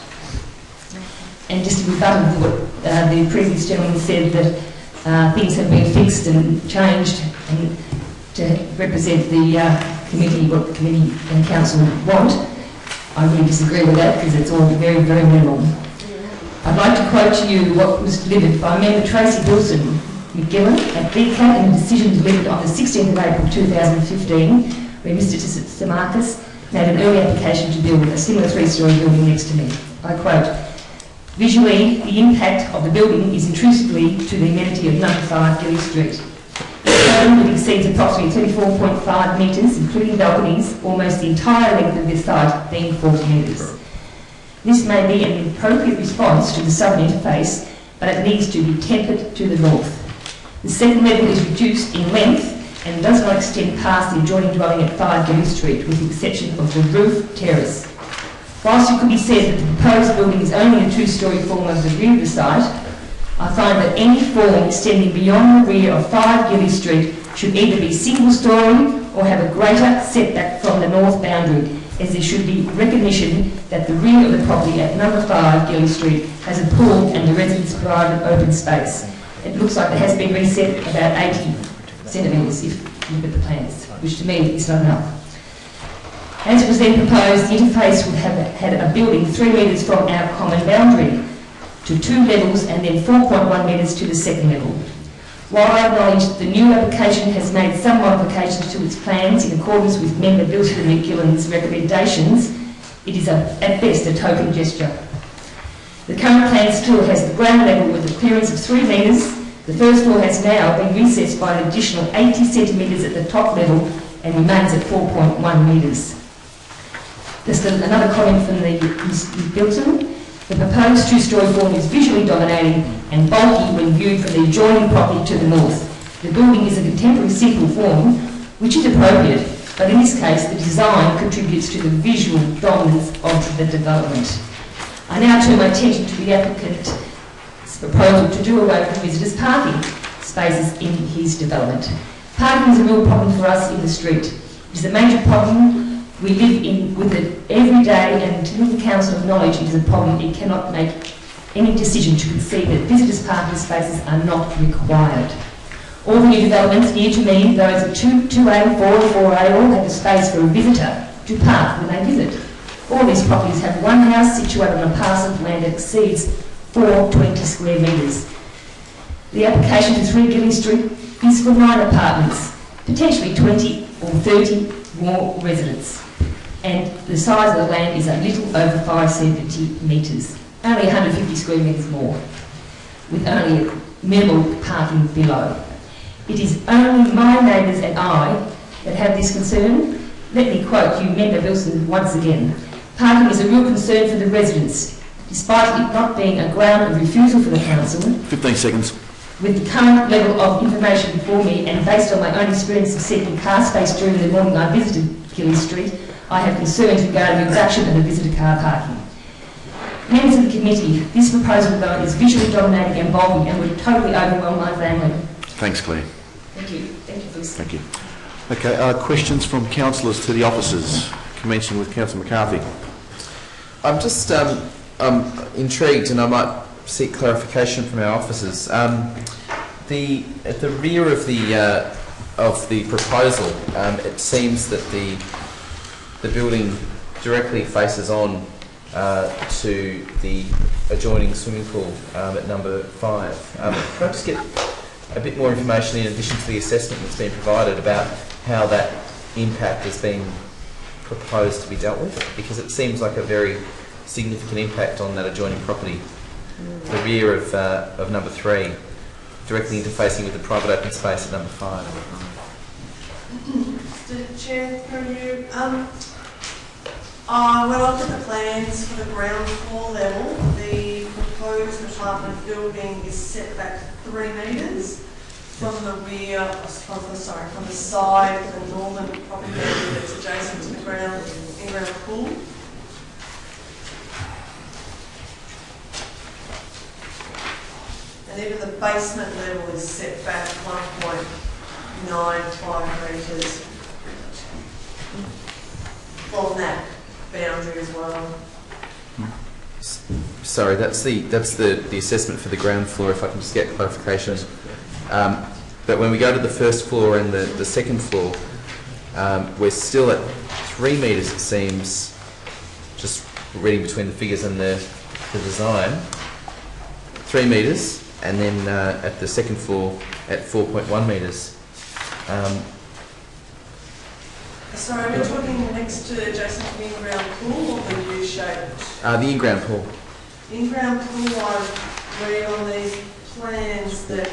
And just to rebut what the previous gentleman said, that things have been fixed and changed and to represent the committee, what the committee and council want. I really disagree with that because it's all very, very minimal. I'd like to quote to you what was delivered by Member Tracy Wilson McGillen at VCAT in a decision delivered on the 16th of April 2015, where Mr Samarkis made an early application to build a similar 3-storey building next to me. I quote, "Visually, the impact of the building is intrusively to the amenity of number 5 Gilly Street. The building exceeds approximately 34.5 metres, including balconies, almost the entire length of this site being 40 metres. This may be an appropriate response to the southern interface, but it needs to be tempered to the north. The second level is reduced in length and does not extend past the adjoining dwelling at 5 Gilly Street, with the exception of the roof terrace. Whilst it could be said that the proposed building is only a 2-storey form of the rear of the site, I find that any form extending beyond the rear of 5 Gilly Street should either be single-storey or have a greater setback from the north boundary, as there should be recognition that the rear of the property at number 5 Gilly Street has a pool and the residents' private open space. It looks like it has been reset about 80 centimetres if you look at the plans, which to me is not enough. As was then proposed, the interface would have had a building 3 metres from our common boundary to 2 levels and then 4.1 metres to the second level. While I acknowledge that the new application has made some modifications to its plans in accordance with Member Bilston McGillen's recommendations, it is at best a token gesture. The current plan still has the ground level with a clearance of 3 metres. The first floor has now been recessed by an additional 80 centimetres at the top level and remains at 4.1 metres. Just another comment from Ms Bilton. The proposed 2-storey form is visually dominating and bulky when viewed from the adjoining property to the north. The building is a contemporary simple form, which is appropriate, but in this case the design contributes to the visual dominance of the development. I now turn my attention to the applicant's proposal to do away with visitors' parking spaces in his development. Parking is a real problem for us in the street. It is a major problem. We live with it every day, and until the council acknowledge it is a problem, it cannot make any decision to concede that visitors' parking spaces are not required. All the new developments near to me, those at 2A, 4 and 4A, all have a space for a visitor to park when they visit. All these properties have one house situated on a parcel of land that exceeds 420 square metres. The application to 3 Gilly Street is for 9 apartments, potentially 20 or 30 more residents. And the size of the land is a little over 570 metres, only 150 square metres more, with only minimal parking below. It is only my neighbours and I that have this concern. Let me quote you, Member Wilson, once again. Parking is a real concern for the residents, despite it not being a ground of refusal for the council. 15 seconds. With the current level of information before me and based on my own experience of seeking car space during the morning I visited Gilly Street, I have concerns regarding the reduction of the visitor car parking. Members of the committee, this proposal though is visually dominating and bulky and would totally overwhelm my family. Thanks, Claire. Thank you. Thank you for listening. Thank you. Okay, questions from councillors to the officers, commencing with Councillor McCarthy. I'm just intrigued, and I might seek clarification from our officers. At the rear of the proposal, it seems that the building directly faces on to the adjoining swimming pool at number 5. Can I just get a bit more information in addition to the assessment that's been provided about how that impact has been proposed to be dealt with? Because it seems like a very significant impact on that adjoining property. The rear of number 3, directly interfacing with the private open space at number 5. Mr. Chair, through you. When I looked at the plans for the ground floor level, the proposed apartment building is set back 3 metres from the rear, from the side of the northern property area that's adjacent to the in-ground pool. And even the basement level is set back 1.95 metres from that boundary as well. Sorry, that's the assessment for the ground floor, if I can just get clarification. But when we go to the first floor and the second floor, we're still at 3 metres, it seems, just reading between the figures and the design. 3 metres, and then at the second floor at 4.1 metres. Sorry, are we talking next to adjacent to the in-ground pool or the U-shaped? The in-ground pool. In-ground pool, I read on these plans that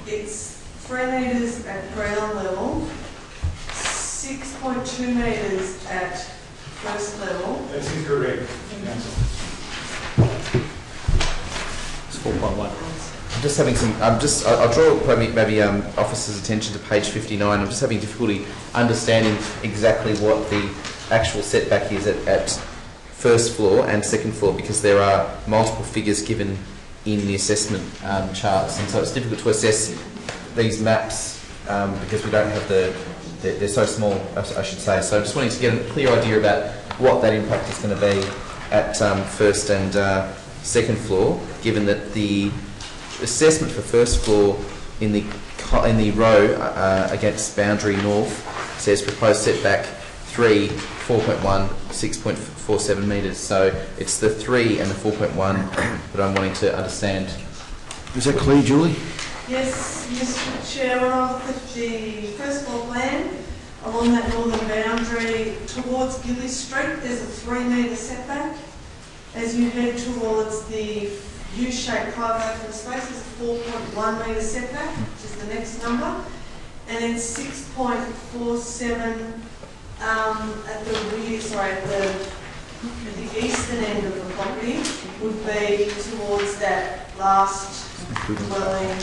it's 3 metres at ground level, 6.2 metres at first level. That's incorrect, Council. It's 4.1. I'm just having some. I'll draw maybe officers' attention to page 59. I'm just having difficulty understanding exactly what the actual setback is at first floor and second floor, because there are multiple figures given in the assessment charts, and so it's difficult to assess these maps because we don't have they're so small, I should say. So I'm just wanting to get a clear idea about what that impact is going to be at first and second floor, given that the assessment for first floor in the row against boundary north says proposed setback 3, 4.1, 6.47 metres. So it's the 3 and the 4.1 that I'm wanting to understand. Is that clear, Julie? Yes, Mr. Chair, when I look at the first floor plan, along that northern boundary towards Gilly Street, there's a 3 metre setback. As you head towards the U-shaped private open space, there's a 4.1 metre setback, which is the next number, and then 6.47 at the rear, at the eastern end of the property would be towards that last dwelling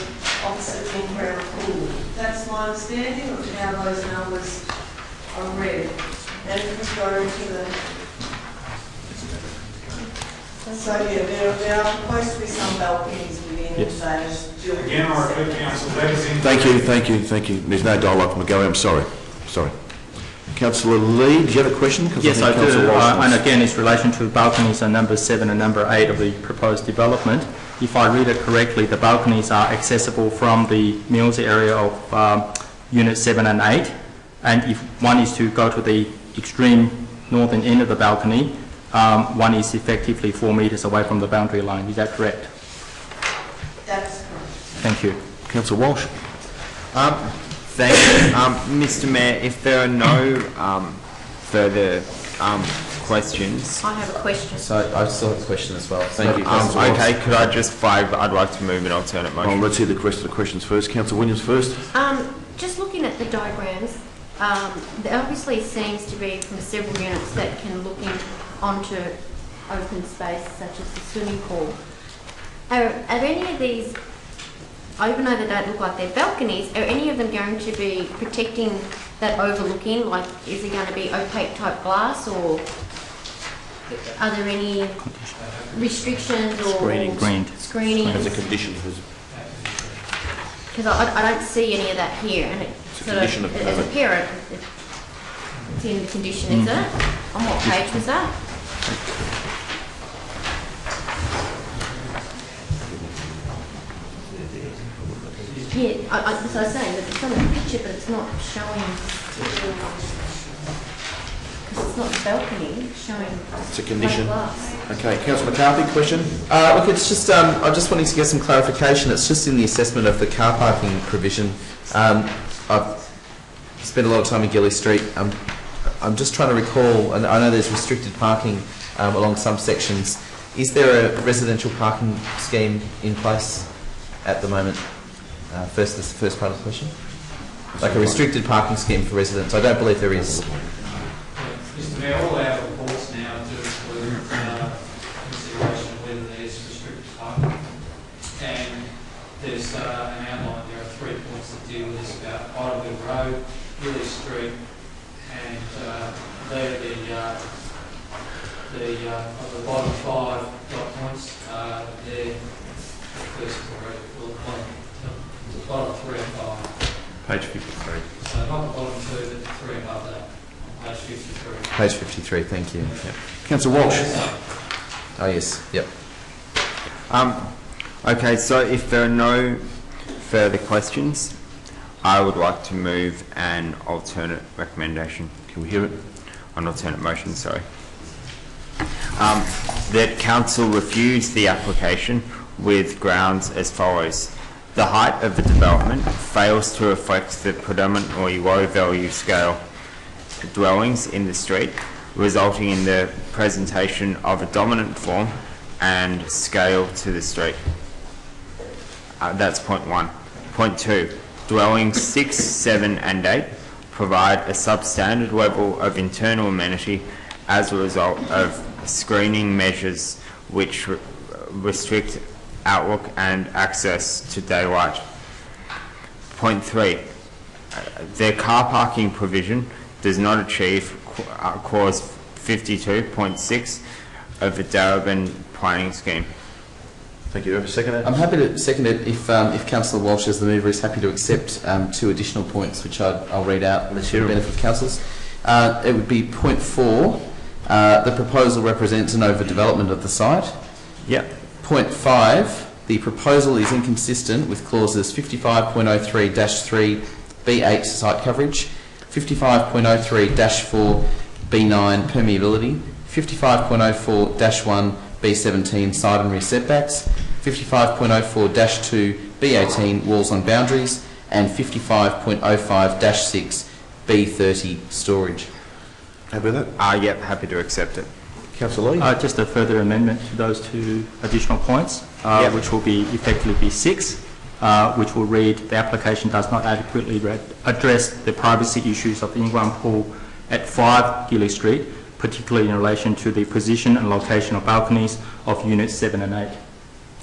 opposite the in-ground pool. That's my understanding of how those numbers are read. And if we go to the... So yeah, there are supposed to be some balconies within those. Again, I repeat, Council, that is in... Thank you. There's no dialogue from McGowan. I'm sorry. Councillor Lee, do you have a question? Yes, I do. And again, it's in relation to balconies on number 7 and number 8 of the proposed development. If I read it correctly, the balconies are accessible from the meals area of unit 7 and 8. And if one is to go to the extreme northern end of the balcony, one is effectively 4 metres away from the boundary line. Is that correct? That's correct. Thank you. Councillor Walsh. Thank you. Mr. Mayor, if there are no further questions... I have a question. So I still have a question as well. Thank you. Okay, could I just flag that I'd like to move an alternate motion? Well, let's hear the questions first. Councillor Williams first. Just looking at the diagrams, there obviously seems to be from several units that can look onto open space such as the swimming pool. Are any of these, even though they don't look like they're balconies, are any of them going to be protecting that overlooking? Like, is it going to be opaque type glass, or are there any restrictions or screening? As a condition. Because I don't see any of that here, and it's as a parent, it's in the condition, is it? On what page was that? Yeah, so I was saying that it's on the picture, but it's not showing. Because it's it's not the balcony showing. It's a condition. Glass. Okay, Councillor McCarthy, question? Look, it's just, I just wanted to get some clarification. It's just in the assessment of the car parking provision. I've spent a lot of time in Gilly Street. I'm just trying to recall, and I know there's restricted parking along some sections. Is there a residential parking scheme in place at the moment? That's the first part of the question. Like a restricted parking scheme for residents. I don't believe there is. Mr Mayor, all our reports now do include consideration of whether there's restricted parking. And there's an outline, there are 3 points that deal with this about Idlewood Road, Gilly Street, and they're the bottom 5 dot points. They're the first 3, the bottom 3 and 5. Page 53. So not the bottom 2, but the 3 above that, on page 53. Page 53, thank you. Yep. Councillor Walsh. Oh yes, yep. Okay, so if there are no further questions, I would like to move an alternate recommendation. Can we hear it? An alternate motion, sorry. That council refuse the application with grounds as follows. The height of the development fails to reflect the predominantly low value scale dwellings in the street, resulting in the presentation of a dominant form and scale to the street. That's point 1. Point 2, dwellings 6, 7 and 8 provide a substandard level of internal amenity as a result of screening measures which restrict outlook and access to daylight. Point 3, their car parking provision does not achieve clause 52.6 of the Darebin planning scheme. Thank you. Do you have a second? I'm happy to second it if Councillor Walsh, as the mover, is happy to accept 2 additional points, which I'll read out for the benefit of councillors. It would be point 4. The proposal represents an overdevelopment of the site. Yep. Point 5. The proposal is inconsistent with clauses 55.03-3 B8 site coverage, 55.03-4 B9 permeability, 55.04-1 B17 side and rear setbacks, 55.04-2 B18 walls on boundaries, and 55.05-6 B30 storage. Happy with that? Yep, happy to accept it. Councillor Lee? Just a further amendment to those 2 additional points, which will be effectively be 6, which will read, the application does not adequately address the privacy issues of the in-ground pool at 5 Gilly Street, particularly in relation to the position and location of balconies of units 7 and 8.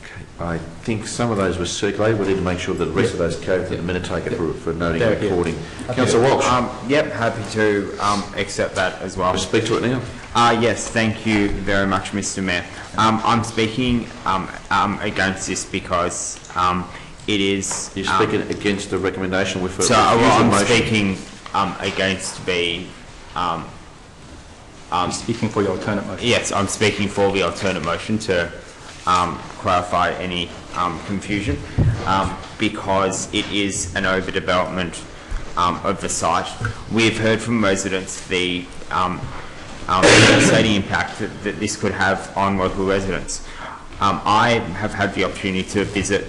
Okay. I think some of those were circulated. We need to make sure that the rest of those carry the minute taker for noting and recording. Councillor Walsh? Yep, happy to accept that as well. Speak to it now. Yes, thank you very much, Mr Mayor. I'm speaking against this because it is... You're speaking against the recommendation with a I'm motion. speaking against the... You're speaking for your alternate motion? Yes, I'm speaking for the alternate motion to clarify any confusion because it is an overdevelopment of the site. We've heard from residents the devastating impact that this could have on local residents. I have had the opportunity to visit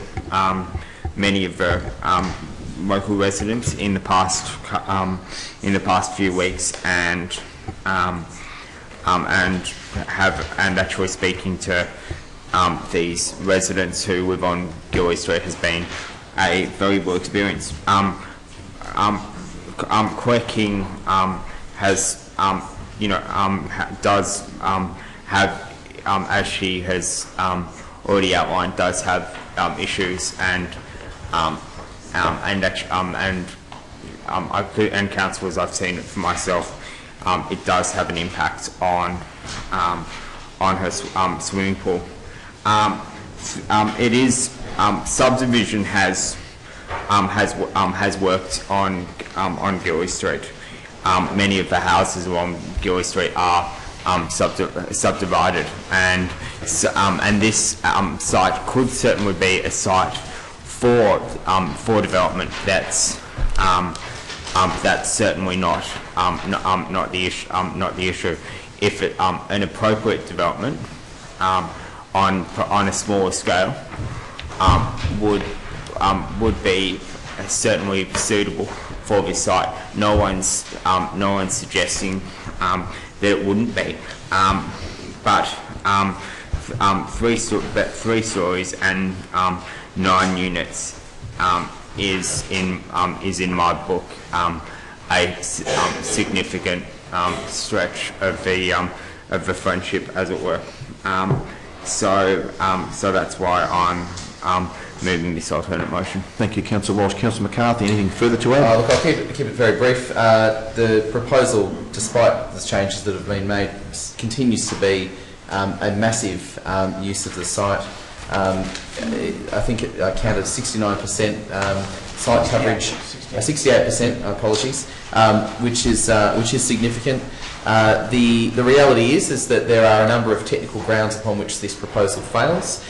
many of the local residents in the past few weeks, and actually speaking to these residents who live on Gilly Street has been a very good experience. Claire King has does have, as she has already outlined, does have issues and councillors, I've seen it for myself. It does have an impact on her swimming pool. It is subdivision has worked on Gilly Street. Many of the houses along Gilly Street are subdivided, and this site could certainly be a site for development that's that's certainly not the issue. Not the issue. If it, an appropriate development on a smaller scale would be certainly suitable for this site. No one's suggesting that it wouldn't be, but 3 stories and 9 units is in my book a significant stretch of the friendship, as it were. So that's why I'm moving this alternate motion. Thank you, Councillor Walsh. Councillor McCarthy, anything further to add? Look, I'll keep it very brief. The proposal, despite the changes that have been made, continues to be a massive use of the site. I think I counted 69% site coverage, 68%. Apologies, which is significant. The reality is that there are a number of technical grounds upon which this proposal fails.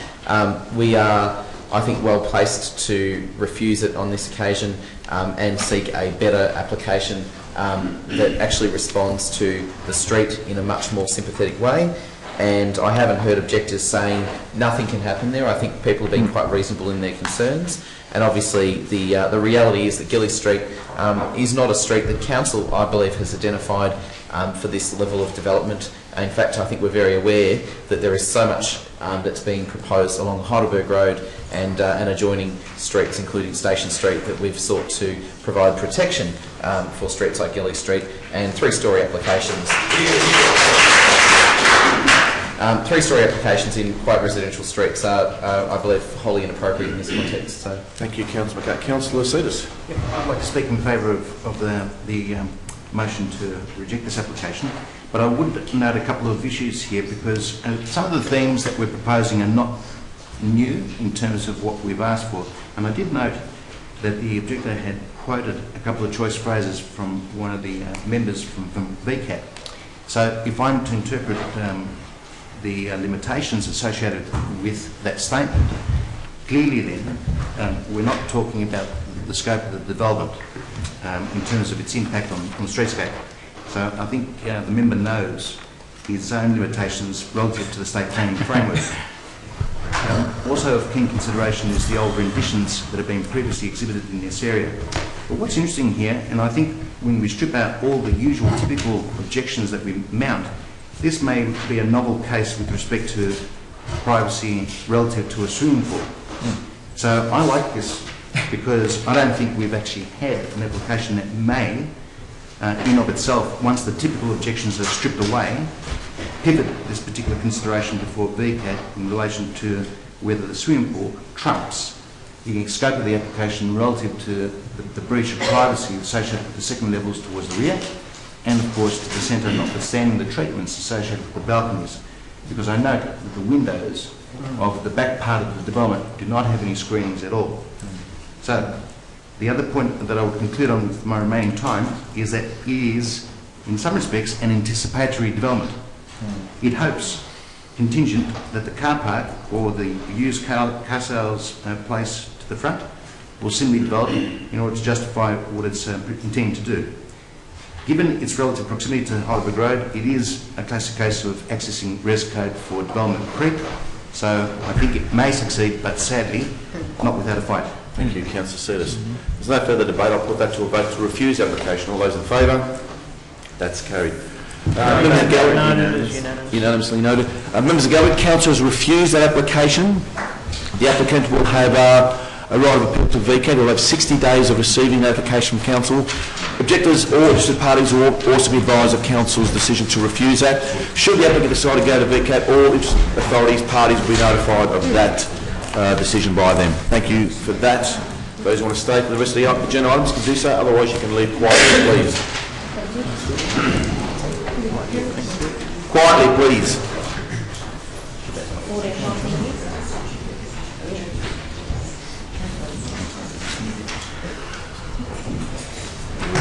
We are, I think, well placed to refuse it on this occasion and seek a better application that actually responds to the street in a much more sympathetic way. And I haven't heard objectors saying nothing can happen there. I think people have been quite reasonable in their concerns. And obviously the reality is that Gilly Street is not a street that Council, I believe, has identified for this level of development. In fact, I think we're very aware that there is so much that's being proposed along Heidelberg Road and adjoining streets, including Station Street, that we've sought to provide protection for streets like Gilly Street, and 3-storey applications. 3-storey applications in quite residential streets are, I believe, wholly inappropriate in this context. So, thank you, Councillor McCarthy. Councillor Cetus. Yep, I'd like to speak in favour of the motion to reject this application, but I would note a couple of issues here, because some of the themes that we're proposing are not new in terms of what we've asked for. And I did note that the objector had quoted a couple of choice phrases from one of the members from VCAT. So if I'm to interpret the limitations associated with that statement, clearly then we're not talking about the scope of the development in terms of its impact on the streetscape. So I think the member knows his own limitations relative to the state planning framework. Also of keen consideration is the old renditions that have been previously exhibited in this area. But what's interesting here, and I think when we strip out all the usual typical objections that we mount, this may be a novel case with respect to privacy relative to a swimming pool. So I like this because I don't think we've actually had an application that may, in of itself, once the typical objections are stripped away, pivot this particular consideration before VCAT in relation to whether the swimming pool trumps the scope of the application relative to the breach of privacy associated with the second levels towards the rear, and of course to the centre, notwithstanding the treatments associated with the balconies. Because I note that the windows of the back part of the development do not have any screenings at all. So the other point that I will conclude on with my remaining time is that it is, in some respects, an anticipatory development. It hopes, contingent, that the car park or the used car sales place to the front will simply develop in order to justify what it's intending to do. Given its relative proximity to Heidelberg Road, it is a classic case of accessing res code for development creep. So I think it may succeed, but sadly, not without a fight. Thank you, Councillor Cetus. There's no further debate. I'll put that to a vote to refuse the application. All those in favour? That's carried. Members of Galway, unanimously noted. Members of Galway, Council has refused that application. The applicant will have a right of appeal to VCAT. Will have 60 days of receiving the application from Council. Objectors or interested parties will also be advised of Council's decision to refuse that. Should the applicant decide to go to VCAT, all interested authorities, parties will be notified of that decision by them. Thank you for that. Those who want to stay for the rest of the agenda items can do so, otherwise you can leave quietly, please. Quietly, please.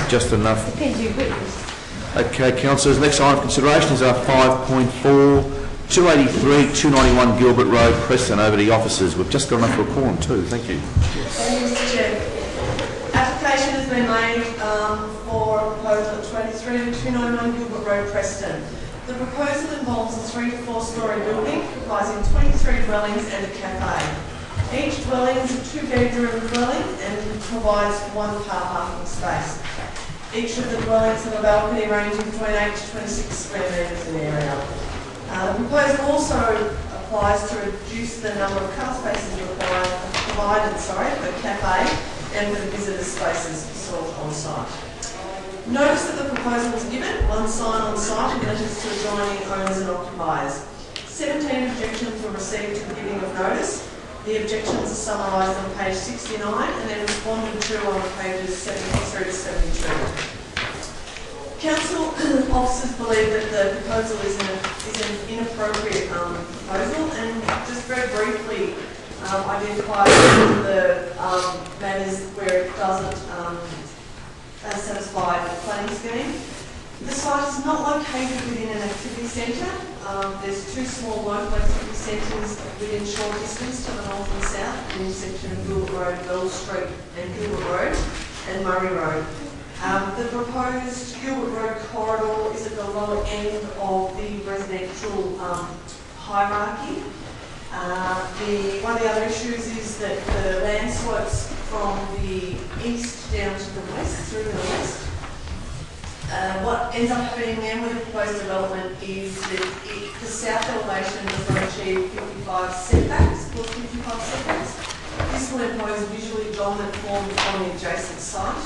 Just enough. Okay, councillors, next item of consideration is our 5.4, 283, 291 Gilbert Road, Preston, over the officers. We've just got enough for a quorum too, thank you. Mr. Chair, application has been made 3 to 299 Gilbert Road, Preston. The proposal involves a 3 to 4 storey building comprising 23 dwellings and a cafe. Each dwelling is a 2-bedroom dwelling and provides 1 car parking space. Each of the dwellings have a balcony ranging between 8 to 26 square metres in area. The proposal also applies to reduce the number of car spaces provided per cafe and for the visitor spaces sought on site. Notice that the proposal was given, 1 sign on site and letters to adjoining owners and occupiers. 17 objections were received to the giving of notice. The objections are summarised on page 69 and then responded to on pages 73 to 72. Council officers believe that the proposal is an inappropriate proposal, and just very briefly identify the matters where it doesn't satisfy the planning scheme. The site is not located within an activity centre. There's 2 small local activity centres within short distance to the north and south, in the intersection of Gilbert Road, Bell Street and Gilbert Road and Murray Road. The proposed Gilbert Road corridor is at the lower end of the residential hierarchy. One of the other issues is that the land slopes from the east down to the west, through the west. What ends up happening then with the proposed development is that the south elevation does not achieve 55 setbacks, plus 55 setbacks. This will impose a visually dominant form on the adjacent site,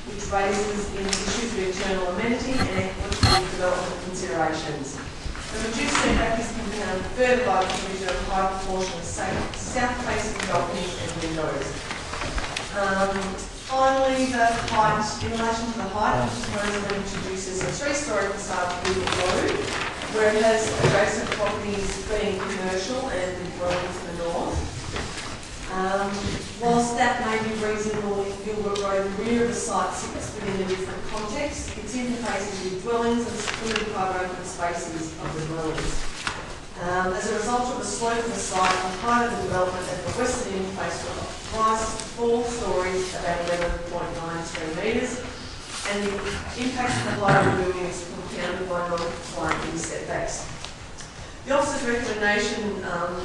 which raises issues of internal amenity and equitable development considerations. The reduced setback is compounded further by the provision of high proportion of south-facing balconies and windows. Finally, the height, in relation to the height, the proposal introduces a 3-storey facade to Gilbert Road, where it has adjacent properties being commercial and dwelling to the north. Whilst that may be reasonable in Gilbert Road, the rear of the site sits within a different context. Its interfaces with dwellings and secluded private open spaces of the dwellings. As a result of the slope of the site, the height of the development at the western interface will rise to 4 storeys, about 11.93 metres, and the impact of the height of the building is compounded by non-compliant setbacks. The officer's recommendation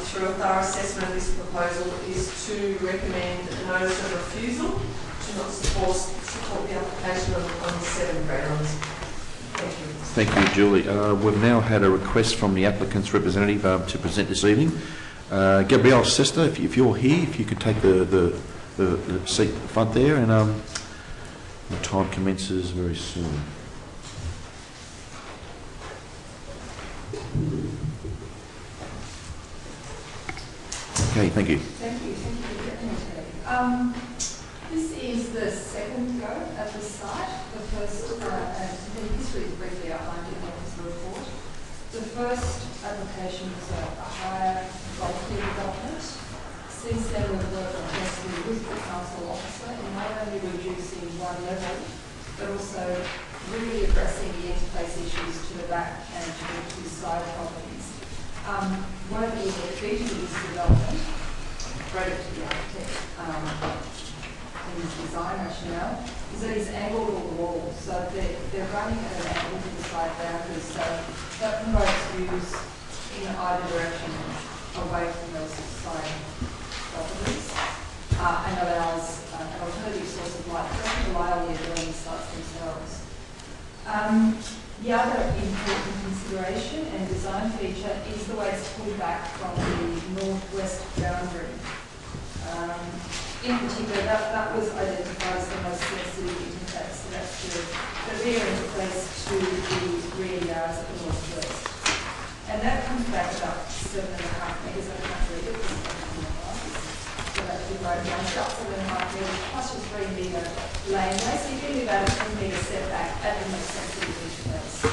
through a thorough assessment of this proposal is to recommend a notice of refusal to not support the application on 7 grounds. Thank you. Thank you, Julie. We've now had a request from the applicant's representative to present this evening. Gabrielle Sester, if you're here, if you could take the seat at the front there, and the time commences very soon. Okay, thank you. Thank you for getting me today. This is the second go at the site. The first, and the history is briefly outlined in the officer report. The first application was a higher quality development. Since then, we've worked closely with the council officer in not only reducing one level, but also really addressing the interface issues to the back and to the 2 side properties. One of the features of this development, credit to the architect in his design rationale, is that he's angled all the walls, so they're running at an angle to the side boundaries, so that promotes views in either direction away from those side properties and allows an alternative source of light to rely on the adjoining sites themselves. The other important consideration and design feature is the way it's pulled back from the northwest boundary. In particular, that was identified as the most sensitive interface, so that's the rear interface to the rear yards at the northwest. And that comes back about 7.5 metres. I can't read it, so that would be right down, about 7.5 metres plus a 3 metre laneway, so you're getting about a 10 metre setback at the most sensitive interface.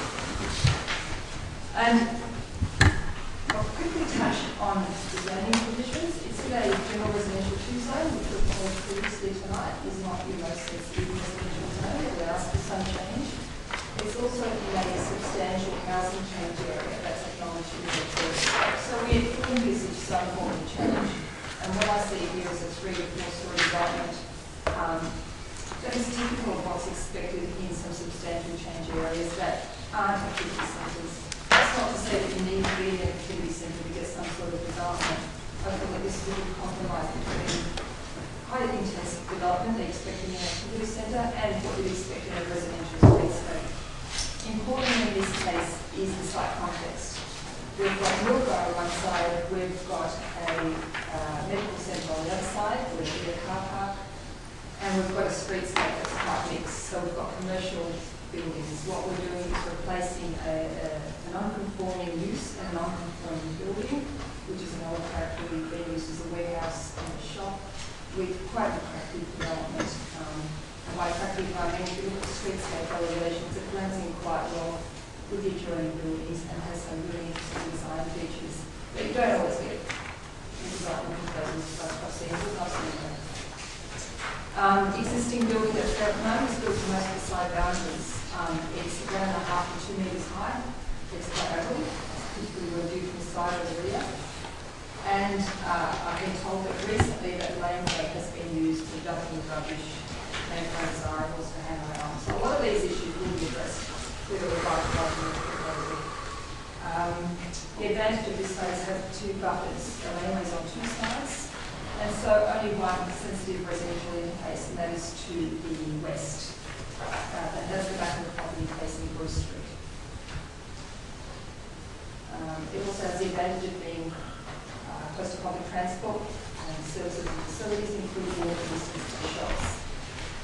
And I'll quickly touch on the zoning conditions. It's in a general residential 2 zone, which we've called previously tonight, is not your most sensitive residential zone. It allows for some change. It's also in a substantial housing change area that's acknowledged in the report. So we envisage some form of change. And what I see here is a 3 to 4 story development That is typical of what's expected in some substantial change areas that aren't activity centres. That's not to say that you need to be in an activity centre to get some sort of development. I feel that this is a good compromise between highly intensive development they expect in an activity centre and what you'd expect in a residential streetscape. Important in this case is the site context. We've got Milgar on one side, we've got a medical centre on the other side, with a car park, and we've got a streetscape that's quite mixed. So we've got commercial buildings. What we're doing is replacing a non-conforming use and a non-conforming building, which is an old character we've been used as a warehouse and a shop, with quite an attractive development. And by attractive, I mean, if you look at the streetscape elevations, it blends in quite well with the adjoining buildings and has some really interesting design features that you don't always get in development proposals like I've seen with existing building that's there at the moment is built to most of the side boundaries. It's 1.5 to 2 metres high. It's quite ugly. It's typically what we do from the side or the rear. And I've been told that recently that laneway has been used for dumping rubbish, make undesirables for hand around. So a lot of these issues will be addressed with a revised proposal. The advantage of this phase has 2 buffers. The laneways on 2 sides, and so only one sensitive residential interface, and that is to the west. And that's the back of the property facing Bruce Street. It also has the advantage of being close to public transport and services and facilities, including walking distance to the shops,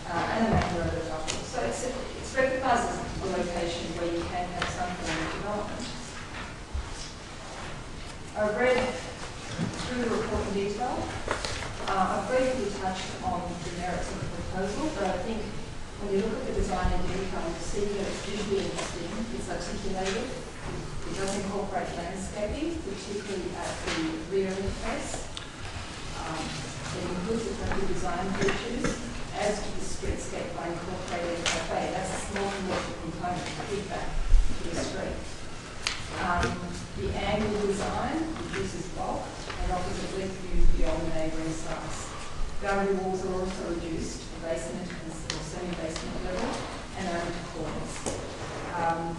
and a main road of buffer. So it's recognised as a location where you can have some form of development. I've read through the report in detail. I've briefly touched on the merits of the proposal, but I think when you look at the design in detail, you see that it's visually interesting, it's articulated, it does incorporate landscaping, particularly at the rear interface. It includes attractive design features, as to the streetscape by incorporating a cafe. That's a small commercial component, feedback to the street. The angle design reduces bulk and offers a bleak view beyond the neighbouring sites. Boundary walls are also reduced to basement or semi-basement level and are into corners.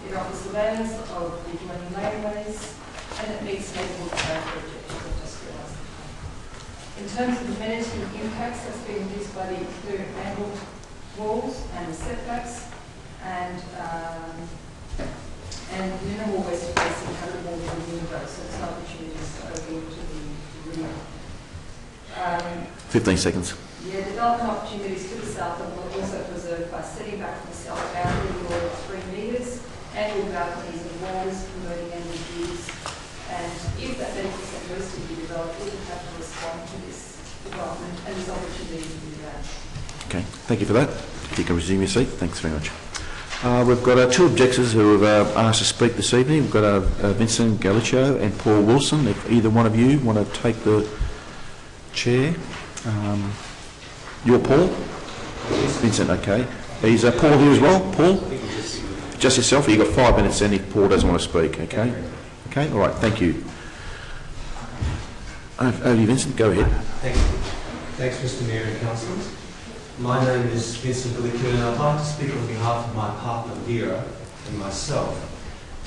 It offers surveillance of the adjoining laneways and it meets neighbourhood character objectives I've just realised. In terms of amenity impacts, that's been reduced by the included angled walls and the setbacks and minimal west facing habitable windows, so it's an opportunity to open to the rear. 15 seconds. Yeah, development opportunities to the south are also preserved by setting back from the south boundary wall of 3 metres, angled balconies and walls, promoting angled views. And if that medical centre is to be developed, it will have to respond to this development and this opportunity to do that. Okay, thank you for that. If you can resume your seat, thanks very much. We've got 2 objectors who have asked to speak this evening. We've got Vincent Galiccio and Paul Wilson. If either one of you want to take the chair. You're Paul? Vincent, okay. Is Paul here as well? Paul? Just yourself? You've got 5 minutes then if Paul doesn't want to speak, okay? Okay, all right, thank you. Over to you, Vincent, go ahead. Thank you. Thanks, Mr Mayor and Councillors. My name is Vincent Galiccio and I'd like to speak on behalf of my partner Vera and myself.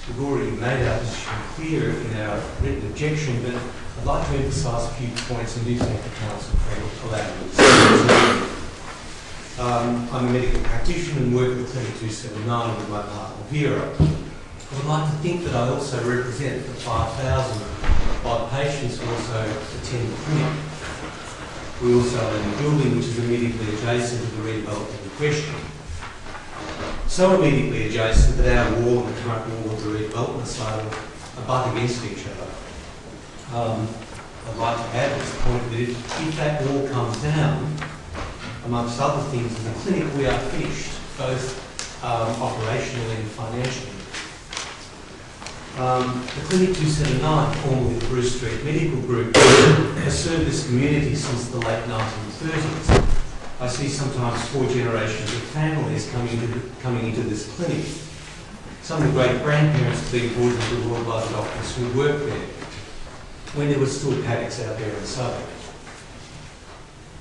We've already made our position clear in our written objection, but I'd like to emphasise a few points and do thank the Council for allowing me to speak. I'm a medical practitioner and work with Clinic 279 with my partner Vera. I would like to think that I also represent the 5,000 odd patients who also attend the clinic. We also own a building which is immediately adjacent to the redevelopment in question. So immediately adjacent that our wall and the current wall of the redevelopment site are butt against each other. I'd like to add at this point that if that wall comes down, amongst other things, in the clinic we are finished, both operationally and financially. The Clinic 279, formerly the Bruce Street Medical Group, has served this community since the late 1930s. I see sometimes 4 generations of families coming into this clinic. Some of the great grandparents have been brought into the world by the doctors who worked there, when there were still paddocks out there in Southern.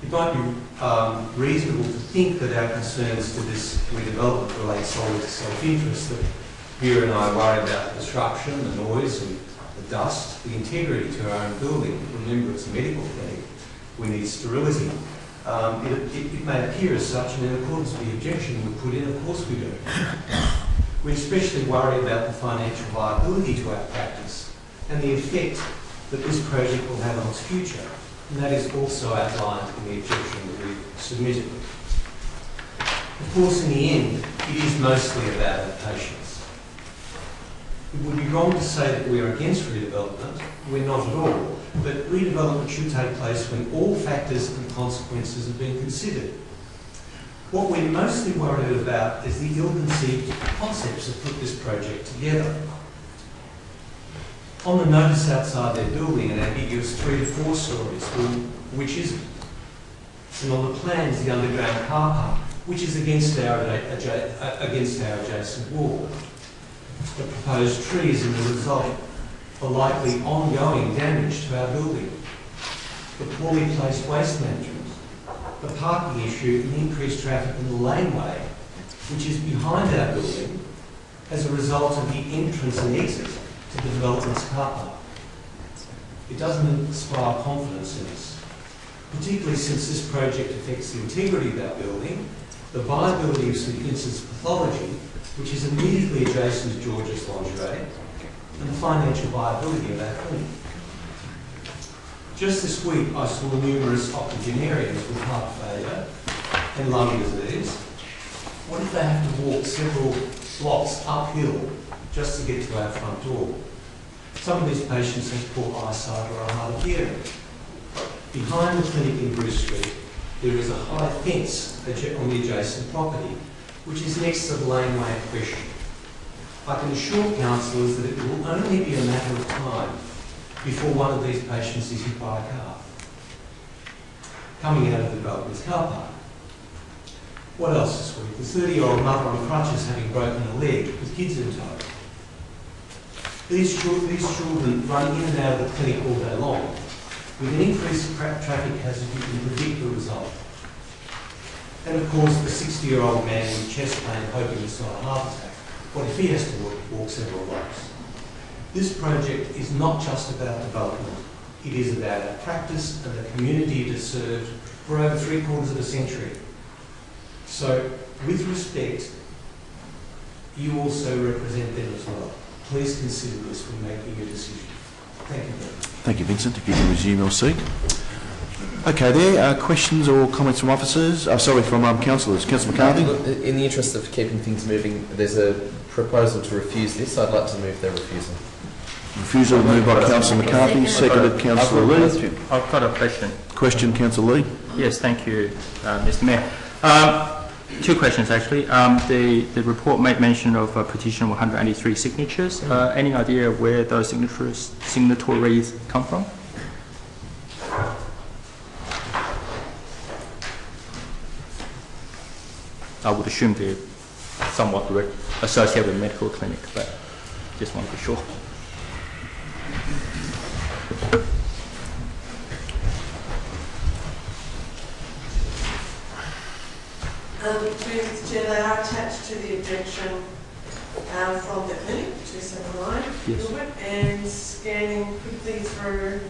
It might be reasonable to think that our concerns to this redevelopment relate solely to self-interest, that Vera and I worry about the disruption, the noise and the dust, the integrity to our own building. Remember, it's a medical clinic. We need sterility. It may appear as such, and in accordance with the objection we put in, of course we do. We especially worry about the financial viability to our practice and the effect that this project will have on its future. And that is also outlined in the objection that we've submitted. Of course, in the end, it is mostly about our patients. It would be wrong to say that we are against redevelopment. We're not at all. But redevelopment should take place when all factors and consequences have been considered. What we're mostly worried about is the ill-conceived concepts that put this project together. On the notice outside their building, an ambiguous 3 to 4 stories, which is, and on the plans, the underground car park, which is against our adjacent wall. The proposed trees and the result, the likely ongoing damage to our building. The poorly placed waste management. The parking issue and increased traffic in the laneway, which is behind our building as a result of the entrance and exit to the development's car park. It doesn't inspire confidence in us, particularly since this project affects the integrity of our building, the viability of St Vincent's pathology, which is immediately adjacent to George's Lingerie, and the financial viability of our clinic. Just this week, I saw numerous octogenarians with heart failure and lung disease. What if they have to walk several blocks uphill just to get to our front door? Some of these patients have poor eyesight or are hard of hearing. Behind the clinic in Bruce Street, there is a high fence on the adjacent property, which is next to the laneway in question. I can assure councillors that it will only be a matter of time before one of these patients is hit by a car coming out of the development's car park. What else this week? The 30-year-old mother on crutches having broken a leg with kids in tow. These children run in and out of the clinic all day long. With an increased traffic hazard, you can predict the result. And of course, the 60-year-old man with chest pain hoping it's not a heart attack. What if he has to walk several blocks? This project is not just about development. It is about our practice and the community it has served for over 3/4 of a century. So, with respect, you also represent them as well. Please consider this when making your decision. Thank you. Thank you, Vincent. If you can resume your seat. Okay, there are questions or comments from officers? From councillors. Councillor McCarthy? In the interest of keeping things moving, there's a proposal to refuse this. I'd like to move the refusal. Refusal moved by Councillor McCarthy, seconded Councillor Lee. I've got a question. Question, Councillor Lee. Yes, thank you, Mr Mayor. 2 questions actually. The report made mention of a petition of 183 signatures. Any idea where those signatories come from? I would assume they're somewhat associated with a medical clinic, but just want to be sure. Mr. Chair, they are attached to the objection from the clinic, 279, Gilbert, and scanning quickly through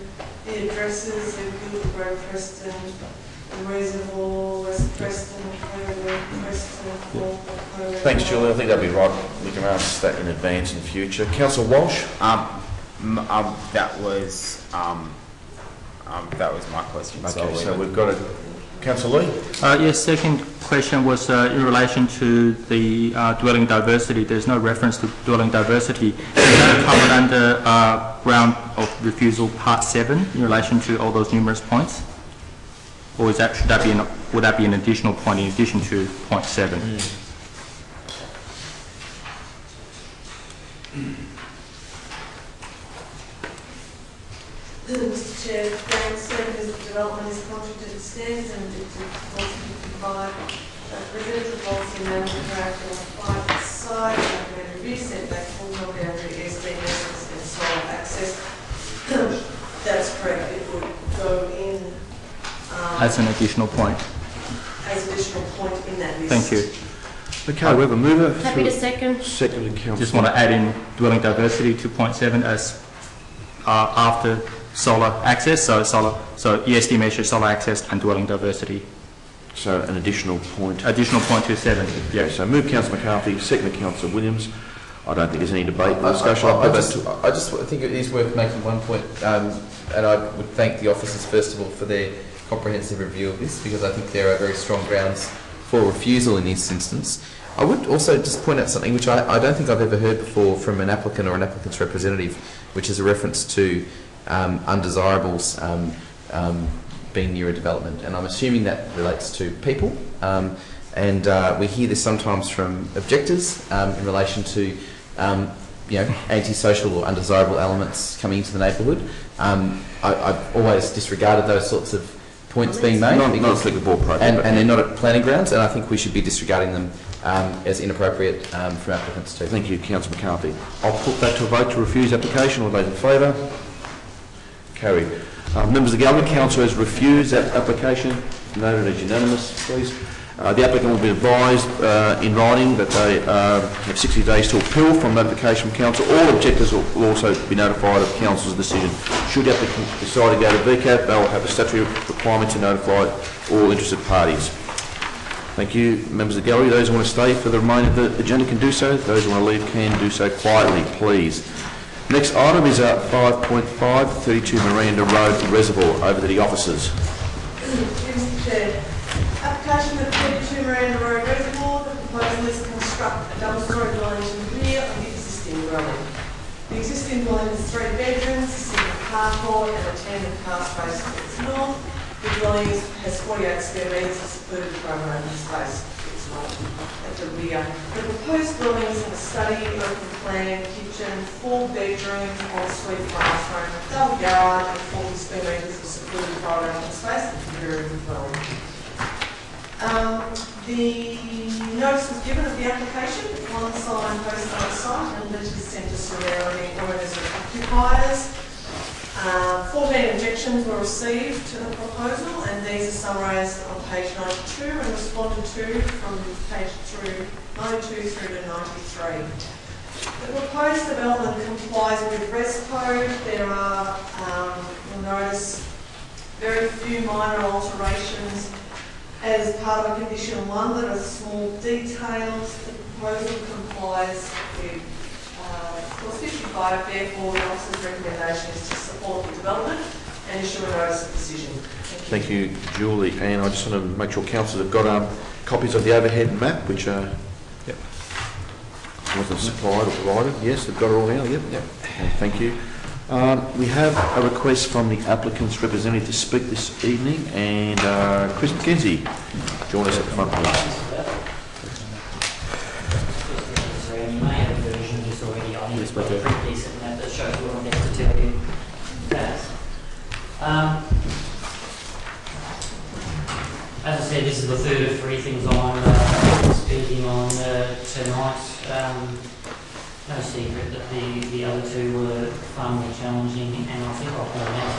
the addresses of Gilbert Road, Preston, Reservoir, West Preston, Clover, Preston, Clover. Thanks, Julie. I think that'd be right. We can ask that in advance in future. Councillor Walsh. That was my question. Okay, so we've got a Councillor Lee. Yes, second question was in relation to the dwelling diversity. There's no reference to dwelling diversity. Is that covered under ground of refusal part 7 in relation to all those numerous points? Or would that be an additional point in addition to point 7? Mr. Chair, ground 7 is the development is contrary to the standards and to 55. Residential policy management character on private side, recommended review setback, full no boundary, SDS and solar access. That's correct. It would go in as an additional point. as an additional point in that list. Thank you. Okay, we have a mover. Happy to second. Seconded, Councillor. Just want to add in dwelling diversity 2.7 as after solar access, so ESD measures solar access and dwelling diversity. So an additional point. Additional point to 7. Yeah, so move Councillor McCarthy, seconded Councillor Williams. I don't think there's any debate or discussion. I just think it is worth making one point, and I would thank the officers first of all for their comprehensive review of this, because I think there are very strong grounds for refusal in this instance. I would also just point out something which I don't think I've ever heard before from an applicant or an applicant's representative, which is a reference to undesirables being near a development, and I'm assuming that relates to people. And we hear this sometimes from objectors in relation to antisocial or undesirable elements coming into the neighbourhood. I've always disregarded those sorts of points being made, not applicable, and they're not at planning grounds, and I think we should be disregarding them as inappropriate from applicants too. Thank you, Councillor McCarthy. I'll put that to a vote to refuse application. All those in favour? Carried. Members of the Gallery, Council has refused that application. Noted as unanimous, please. The applicant will be advised in writing that they have 60 days to appeal from notification from Council. All objectors will also be notified of Council's decision. Should the applicant decide to go to VCAT, they will have a statutory requirement to notify all interested parties. Thank you, members of the Gallery. Those who want to stay for the remainder of the agenda can do so. Those who want to leave can do so quietly, please. Next item is 5.5, 32 Miranda Road Reservoir. Over to the officers. Mr. Chair. Application of 32 Miranda Road Reservoir. The proposal is to construct a double-storey dwelling to the rear of the existing dwelling. The existing dwelling has 3 bedrooms, a single carport and a tandem car space to its north. The dwelling has 48 square metres of secluded front open space to its north. At the rear, the proposed dwelling is in a study, open plan, kitchen, 4 bedrooms, ensuite bathroom, double garage and 40 square metres of secluded front open space at the rear of the dwelling. The notice was given of the application, one sign posted on the site and letters sent to surrounding owners and occupiers. 14 objections were received to the proposal, and these are summarised on page 92 and responded to from page 92 through to 93. The proposed development complies with Res Code. There are, you'll notice, very few minor alterations as part of condition 1 that are small details. The proposal complies with clause 55, therefore the officer's recommendation is to support the development and issue a notice of decision. Thank you, Julie. And I just want to make sure councillors have got copies of the overhead map, which wasn't supplied or provided. Yes, they've got it all now. Yep. Thank you. We have a request from the applicant's representative to speak this evening, and Chris McKenzie, join us at the front, please. You may have a version of this already. I think it's a pretty decent map that shows what I'm going to tell you. As I said, this is the third of 3 things I'm speaking on tonight. No secret that the other 2 were far more challenging, and I think I'll point out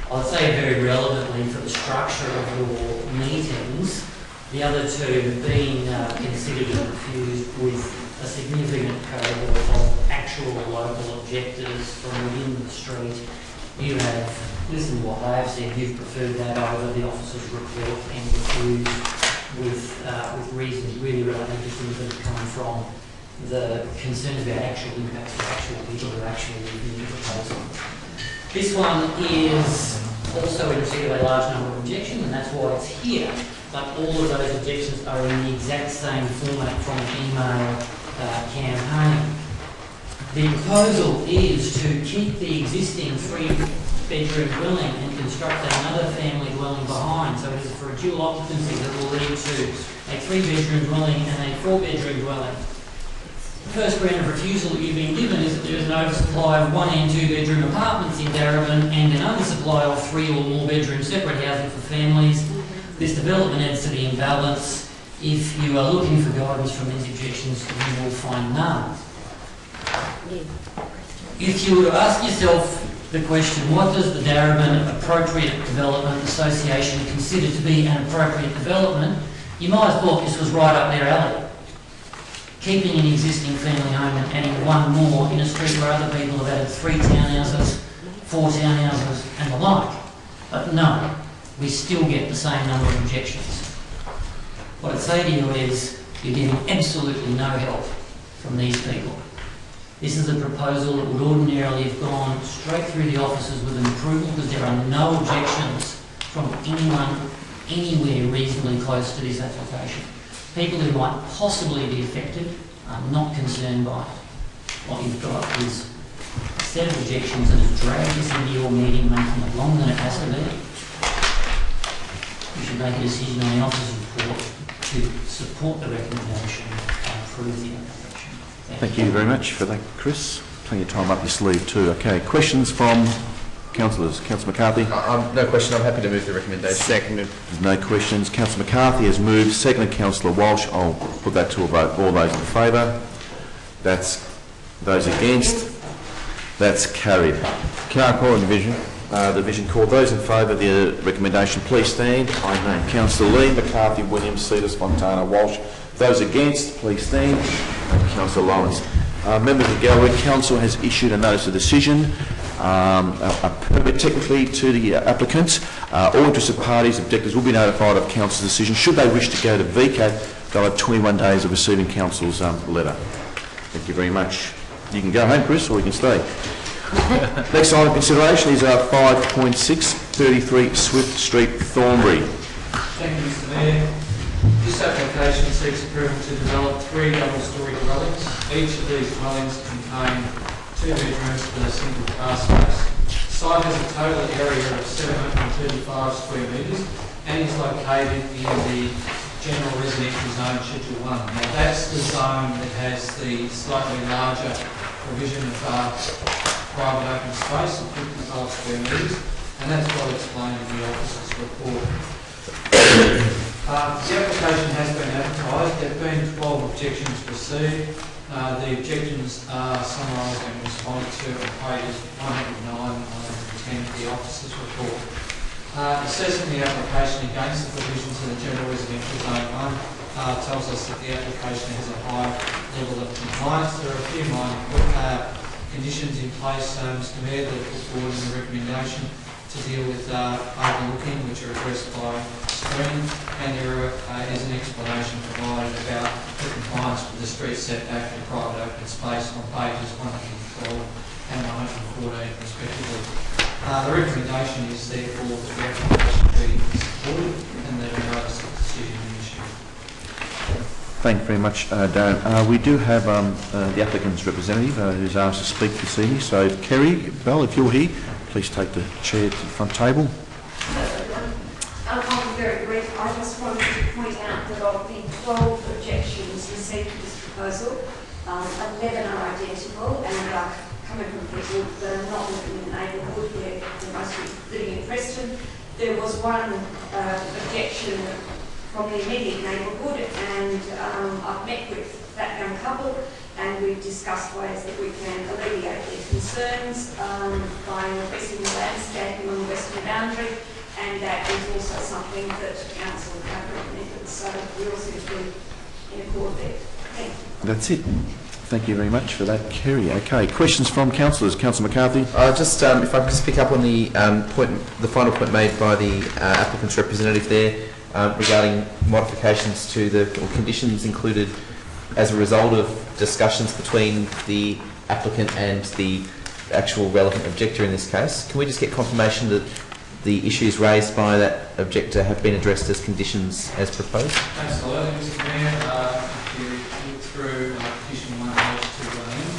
to, I'd say very relevantly for the structure of your meetings, the other 2 have been considered and refused with a significant cohort of actual local objectors from within the street. You have listened to what they have said, you've preferred that over the officer's report and refused with reasons really related to things that have come from the concerns about actual impacts of actual people who actually review the proposal. This one is also in receipt of a large number of objections, and that's why it's here. But all of those objections are in the exact same format from an email campaign. The proposal is to keep the existing 3-bedroom dwelling and construct another family dwelling behind. So it is for a dual occupancy that will lead to a 3-bedroom dwelling and a 4-bedroom dwelling. The first ground of refusal that you've been given is that there is an oversupply of 1- and 2-bedroom apartments in Darebin and an undersupply of 3 or more bedroom separate housing for families. This development adds to the imbalance. If you are looking for guidance from these objections, you will find none. If you were to ask yourself, the question, what does the Darebin Appropriate Development Association consider to be an appropriate development? You might have thought this was right up their alley. Keeping an existing family home and adding one more in a street where other people have added 3 townhouses, 4 townhouses and the like. But no, we still get the same number of objections. What I'd say to you is you're getting absolutely no help from these people. This is a proposal that would ordinarily have gone straight through the offices with an approval because there are no objections from anyone anywhere reasonably close to this application. People who might possibly be affected are not concerned by it. What you've got is a set of objections that has dragged this into your meeting, making it longer than it has to be. You should make a decision on the officer's report to support the recommendation and approve the application. Thank you very much for that, Chris. Plenty of time up your sleeve too. Okay, questions from councillors? Councillor McCarthy? No question. I'm happy to move the recommendation. Seconded. There's no questions. Councillor McCarthy has moved. Seconded Councillor Walsh. I'll put that to a vote. All those in favour? That's those against. That's carried. Can I call a division? Division call. Those in favour of the recommendation, please stand. I name Councillor Lee, McCarthy, Williams, Cedars, Fontana, Walsh. Those against, please stand. And Councillor Lawrence. Members of the gallery, Council has issued a notice of decision, a permit technically to the applicants. All interested parties, objectors will be notified of Council's decision. Should they wish to go to VCAT, they'll have 21 days of receiving Council's letter. Thank you very much. You can go home, Chris, or you can stay. Next item of consideration is 5.6, 33 Swift Street, Thornbury. Thank you, Mr Mayor. This application seeks approval to develop 3 double-storey dwellings. Each of these dwellings contain 2 bedrooms with a single car space. The site has a total area of 735 square metres and is located in the General Residential Zone Schedule 1. Now that's the zone that has the slightly larger provision of private open space of 55 square metres, and that's well explained in the officer's report. The application has been advertised. There have been 12 objections received. The objections are summarised and responded to on pages 109 and 110 of the officer's report. Assessing the application against the provisions of the General Residential Zone 1 tells us that the application has a high level of compliance. There are a few minor conditions in place, Mr Mayor, that are put forward in the recommendation to deal with overlooking, which are addressed by screen, and there is an explanation provided about the compliance with the street setback and private open space on pages 112 and 114 respectively. The recommendation is therefore that the application be supported and that a notice of decision be issued. Thank you very much, Darren. We do have the applicant's representative who's asked to speak this evening. So, Kerry Bell, if you're here, please take the chair to the front table. I'll be very brief. I just wanted to point out that of the 12 objections received to this proposal, 11 are identical and are coming from people that are not living in the neighbourhood. They're mostly living in Preston. There was one objection from the immediate neighbourhood, and I've met with that young couple and we've discussed ways that we can alleviate their concerns by increasing the landscaping on the western boundary, and that is also something that Council have recommended. So we all seem to be in accord there. Thank you. That's it. Thank you very much for that, Kerry. Okay, questions from councillors. Councillor McCarthy. If I could just pick up on the the final point made by the applicant's representative there regarding modifications to the conditions included as a result of discussions between the applicant and the actual relevant objector in this case. Can we just get confirmation that the issues raised by that objector have been addressed as conditions as proposed? Absolutely, Mr Mayor. If you look through petition 1H to 1M,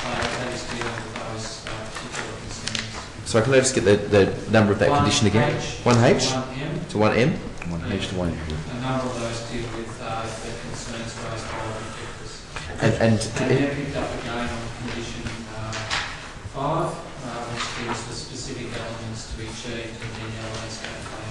that is dealing with those particular concerns. So can I just get the number of that condition again? 1H to 1M? 1H to 1M. A number of those deal with the concerns raised by the objectors. And they're picked up again on condition 5, which deals with specific elements to be achieved in the landscape plan.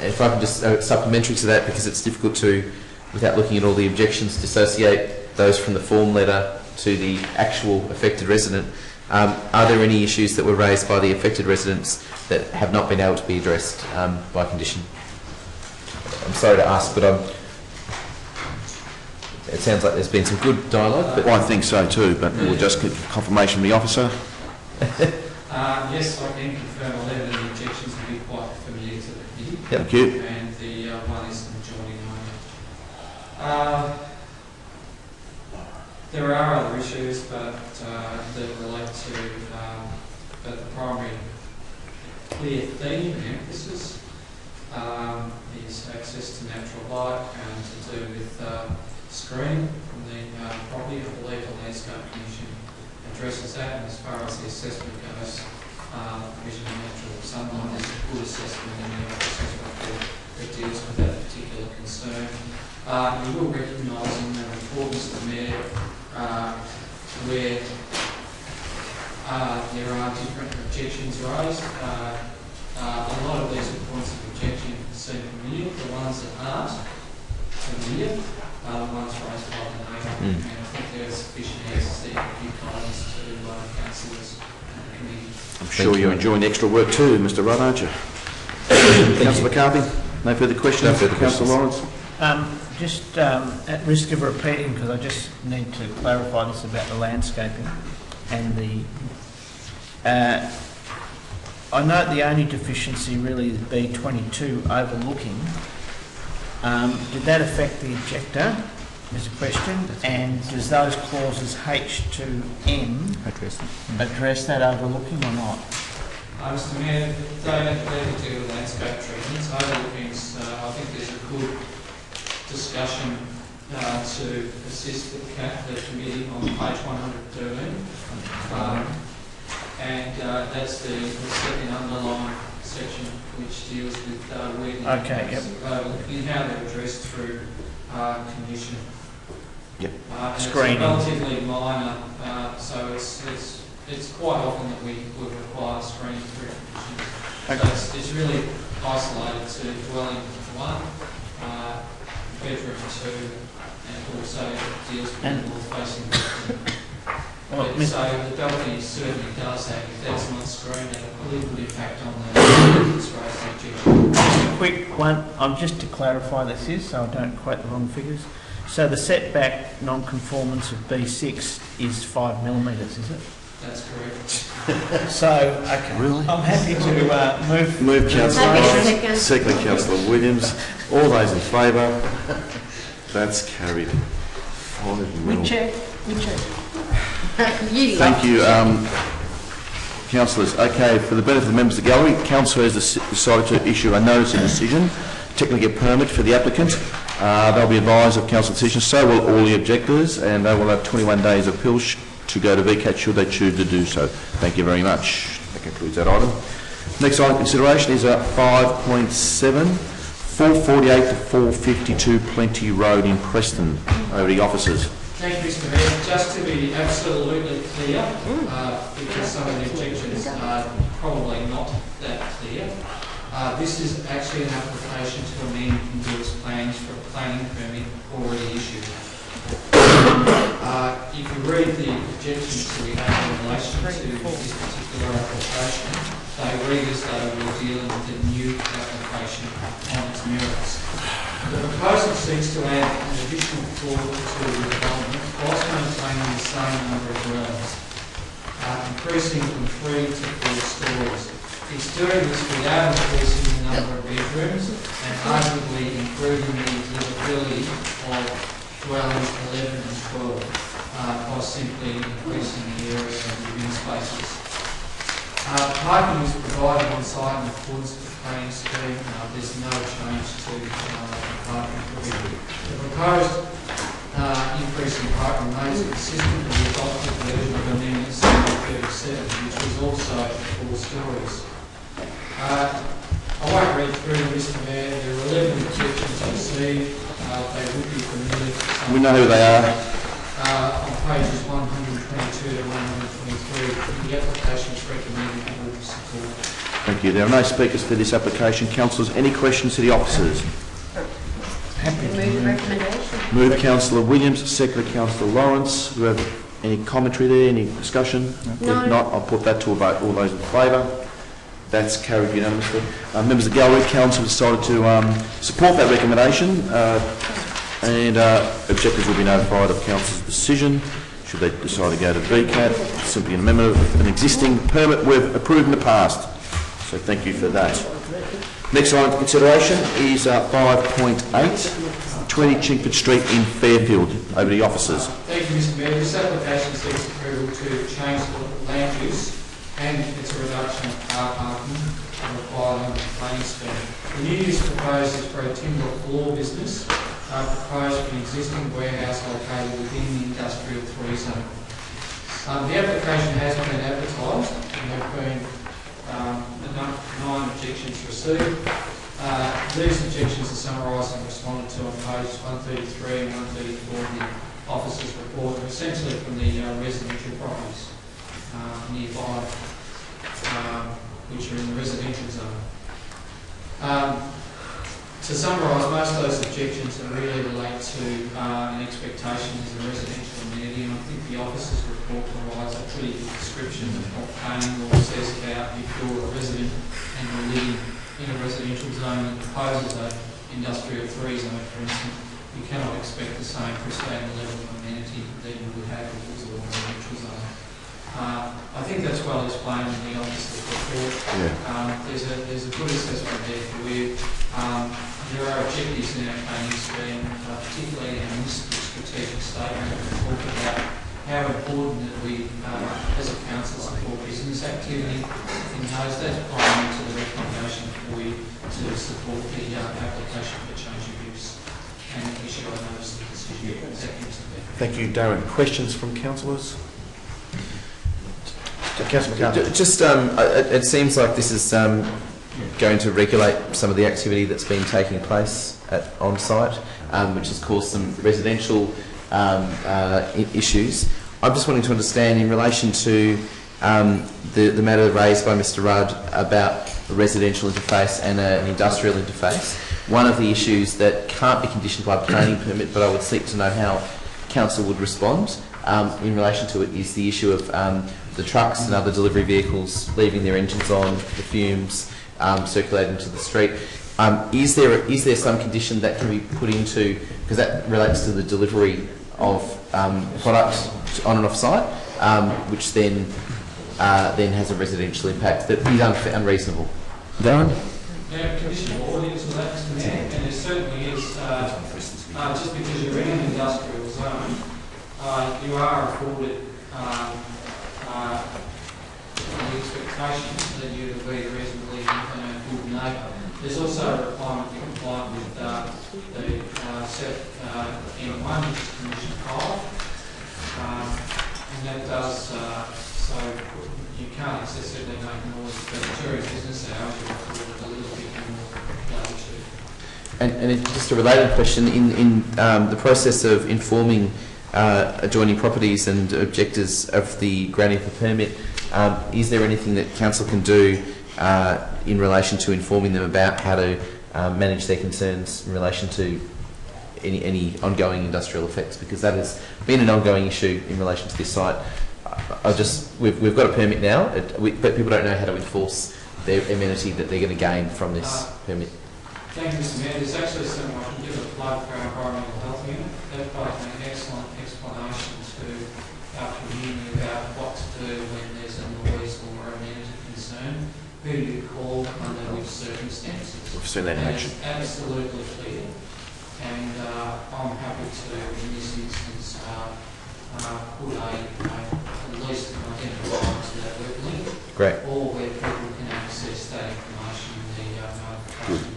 if I can just supplementary to that, because it's difficult to, without looking at all the objections, dissociate those from the form letter to the actual affected resident. Are there any issues that were raised by the affected residents that have not been able to be addressed by condition? I'm sorry to ask, but it sounds like there's been some good dialogue. But Well, I think so too, but we'll just get confirmation from the officer. Yes, I can confirm 11 of the objections will be quite familiar to the committee. Yep. Thank you. And the one is an adjoining owner. There are other issues, but that relate to but the primary clear theme and emphasis is access to natural light and to do with screening from the property. I believe the Landscape Commission addresses that, and as far as the assessment goes, provision of natural sunlight is a good assessment in the assessment that deals with that particular concern. You will recognise in the report, Mr. Mayor, where there are different objections raised. A lot of these points of objection seem familiar. The ones that aren't familiar are the ones raised by the neighbour. And I think there is sufficient answers there to give guidance to councillors and the committee. I'm sure you're enjoying the extra work too, Mr. Rudd, aren't you? Councillor McCarthy, no further questions? No further Councillor Lawrence? Just at risk of repeating, because I just need to clarify this about the landscaping and the... I note the only deficiency really is B22 overlooking. Did that affect the objector? Is a question. And does those clauses H to M address that overlooking or not? Mr. Mayor, they deal with landscape treatments. Overlookings, I think there's a good discussion to assist the committee on page 113. And that's the second underlying section which deals with where the overlooking and how they're addressed through condition. Yep. Screening. It's relatively minor, so it's quite often that we would require screening through conditions. Okay. So it's really isolated to dwelling 1, bedroom 2, and also deals with the north-facing bedroom. So the balcony certainly does have, if that's not screened, a good impact on the objection. Just a quick one, just to clarify this is, so I don't quote the wrong figures. So the setback non-conformance of B6 is 5 millimetres, is it? That's correct. So, okay. Really? I'm happy to Move Councillor Lawrence, second Councillor Williams. All those in favour? That's carried. We check. Thank you, councillors. Okay, for the benefit of the members of the gallery, council has decided to issue a notice of decision, technically a permit for the applicant. They'll be advised of council decision, so will all the objectors, and they will have 21 days appeal to go to VCAT should they choose to do so. Thank you very much. That concludes that item. Next item of consideration is 5.7, 448 to 452 Plenty Road in Preston. Over to the officers. Thank you, Mr. Mayor. Just to be absolutely clear, because some of the objections are probably not that clear, this is actually an application to amend Endurance plans for a planning permit already issued. If you read the objections that we have in relation to this particular application, they read as though we're dealing with a new application on its merits. The proposal seeks to add an additional floor to the development whilst maintaining the same number of dwellings, increasing from 3 to 4 stories. It's doing this without increasing the number of bedrooms and arguably improving the livability of dwellings 11 and 12 by simply increasing the area of living spaces. Parking is provided on site in accordance with the planning scheme. There's no change to parking provision. The proposed increase in parking remains consistent with the adopted version of Amendment 737, which was also 4 stories. I won't read through them, Mr. Mayor. There are 11 objections received. They would be familiar to some. We know who they are. On pages 122 to 123, the application is recommended for support. Thank you. There are no speakers for this application. Councillors, any questions to the officers? Move the recommendation. Move Councillor Williams, second Councillor Lawrence. Do we have Any commentary there, any discussion? No. If not, I'll put that to a vote. All those in favour? That's carried unanimously. Members of the Gallery Council decided to support that recommendation, and objectors will be notified of Council's decision should they decide to go to VCAT. It's simply an amendment of an existing permit we've approved in the past. So thank you for that. Next item for consideration is 5.8, 20 Chingford Street in Fairfield. Over to the officers. Thank you, Mr Mayor. This application seeks approval to change the land use and it's a reduction of car parking required under the planning scheme. The new use proposed is for a timber floor business proposed for an existing warehouse located within the industrial 3 zone. The application has been advertised and there have been 9 objections received. These objections are summarised and responded to on pages 133 and 134 of the officer's report, essentially from the residential properties nearby, which are in the residential zone. To summarise, most of those objections really relate to an expectation as a residential amenity, and I think the officer's report provides a pretty good description of what planning law says about if you're a resident and you're living in a residential zone that proposes an industrial 3 zone, for instance. You cannot expect the same pristine level of amenity that you would have if it was a residential zone. I think that's well explained in the officer's report. Yeah. There's a good assessment there for you. There are objectives in our planning scheme, particularly in this strategic statement, that talk about how important that we, as a council, support business activity. And that's primarily to the recommendation for you to support the application for change of use and issue a notice of decision. Thank you, Darren. Questions from councillors? Councillor McCarthy. Just, it seems like this is going to regulate some of the activity that's been taking place on site, which has caused some residential issues. I'm just wanting to understand in relation to the matter raised by Mr Rudd about a residential interface and an industrial interface. One of the issues that can't be conditioned by a planning permit, but I would seek to know how council would respond in relation to it, is the issue of the trucks and other delivery vehicles leaving their engines on, the fumes circulating to the street. Is there some condition that can be put into, because that relates to the delivery of products on and off site, which then has a residential impact that is unreasonable? Darren? Yeah, conditional audience of that, Mr Mayor, and there certainly is, just because you're in an industrial zone, you are afforded the expectation that you will be reasonably a good neighbour. There's also a requirement to comply with the set M1, which is Condition 5, and that does, so you can't excessively make noise, but during business hours you're afforded a little bit more latitude. And just a related question, in the process of informing adjoining properties and objectors of the granting of the permit, is there anything that council can do in relation to informing them about how to manage their concerns in relation to any ongoing industrial effects? Because that has been an ongoing issue in relation to this site. We've got a permit now, but people don't know how to enforce their amenity that they're going to gain from this permit. Thank you, Mr Mayor. There's actually someone I can give a plug for our environmental health unit. They've got an excellent explanation to our community about what to do when there's a noise or amenity concern, who do you call under which circumstances. We've seen that in action. It's absolutely clear, and I'm happy to, in this instance, put at least an identifier to that web link. Great. Or where people can access that information in the notification.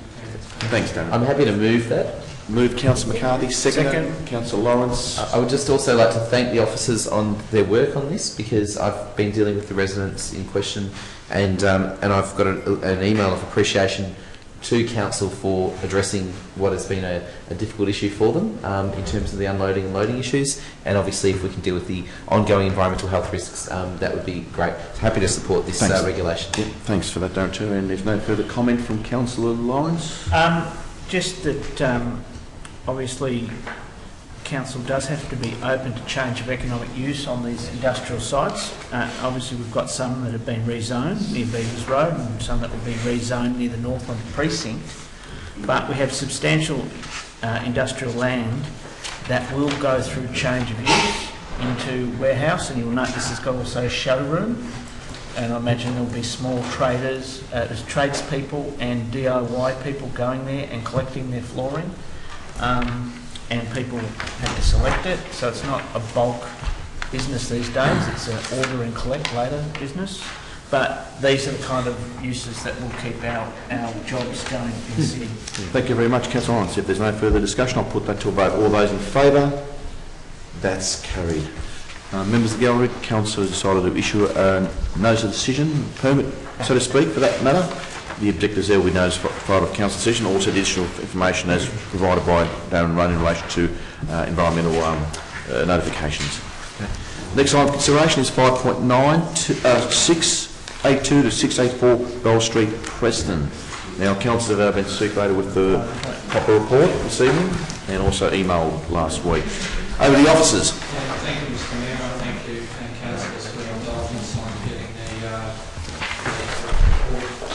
Thanks, Darren. I'm happy to move that. Move Councillor McCarthy. Second. Councillor Lawrence. I would just also like to thank the officers on their work on this, because I've been dealing with the residents in question, and I've got an email of appreciation to council for addressing what has been a difficult issue for them in terms of the unloading and loading issues, and obviously if we can deal with the ongoing environmental health risks, that would be great. Happy to support this regulation. Yeah, thanks for that, Darren, too. And there's no further comment from Councillor Lawrence? Just that obviously council does have to be open to change of economic use on these industrial sites. Obviously, we've got some that have been rezoned near Beavers Road and some that will be rezoned near the Northland precinct. But we have substantial industrial land that will go through change of use into warehouse, and you'll note this has got also a showroom, and I imagine there'll be small traders, tradespeople and DIY people going there and collecting their flooring, and people have to select it, so it's not a bulk business these days, it's an order and collect later business. But these are the kind of uses that will keep our jobs going in the city. Thank you very much, Councillor Lawrence. If there's no further discussion, I'll put that to a vote. All those in favour? That's carried. Members of the gallery, Council has decided to issue a notice of decision, permit, so to speak, for that matter. The objectors there will be notified of Council decision, also additional information as provided by Darren Run in relation to environmental notifications. Next item of consideration is 5.9, 682 to 684 Bell Street, Preston. Now, Council have been circulated with the proper report this evening and also emailed last week. Over to the officers. Thank you, Mr Mayor. Thank you, councillors, for your indulgence on getting the report.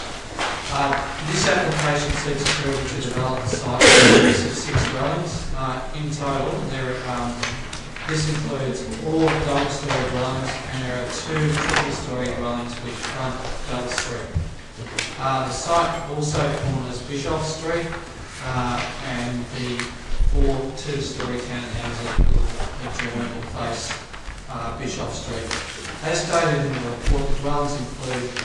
This application seeks approval to develop a site of 6 dwellings. In total, this includes all double-storey dwellings, and there are 2 triple-storey dwellings which front Bell Street. The site also corners Bishop Street and the 4 2-storey townhouses which will place Bishop Street. As stated in the report, the dwellings include 3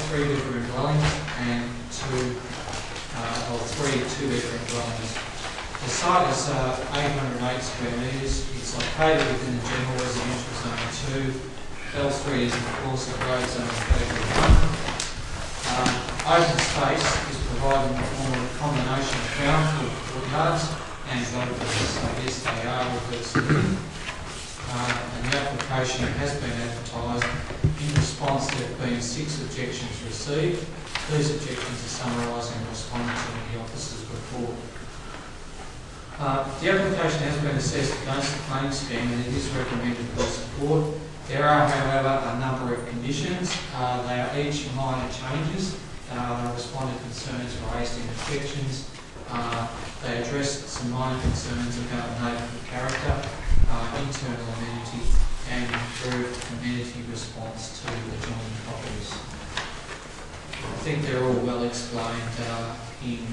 bedroom dwellings and 3 2-bedroom dwellings. The site is 808 square metres. It's located within the general residential zone 2. Bell Street is of course a grade zone category 1. Open space is provided in the form of a combination of brownfield courtyards and gardens. So yes, they are reversible. And the application has been advertised. In response, there have been 6 objections received. These objections are summarised and responded to in the officer's report. The application has been assessed against the planning scheme and it is recommended for support. There are, however, a number of conditions. They are each minor changes. They respond to concerns raised in objections. They address some minor concerns about neighbourhood character, internal amenity, and improved amenity response to adjoining properties. I think they're all well explained in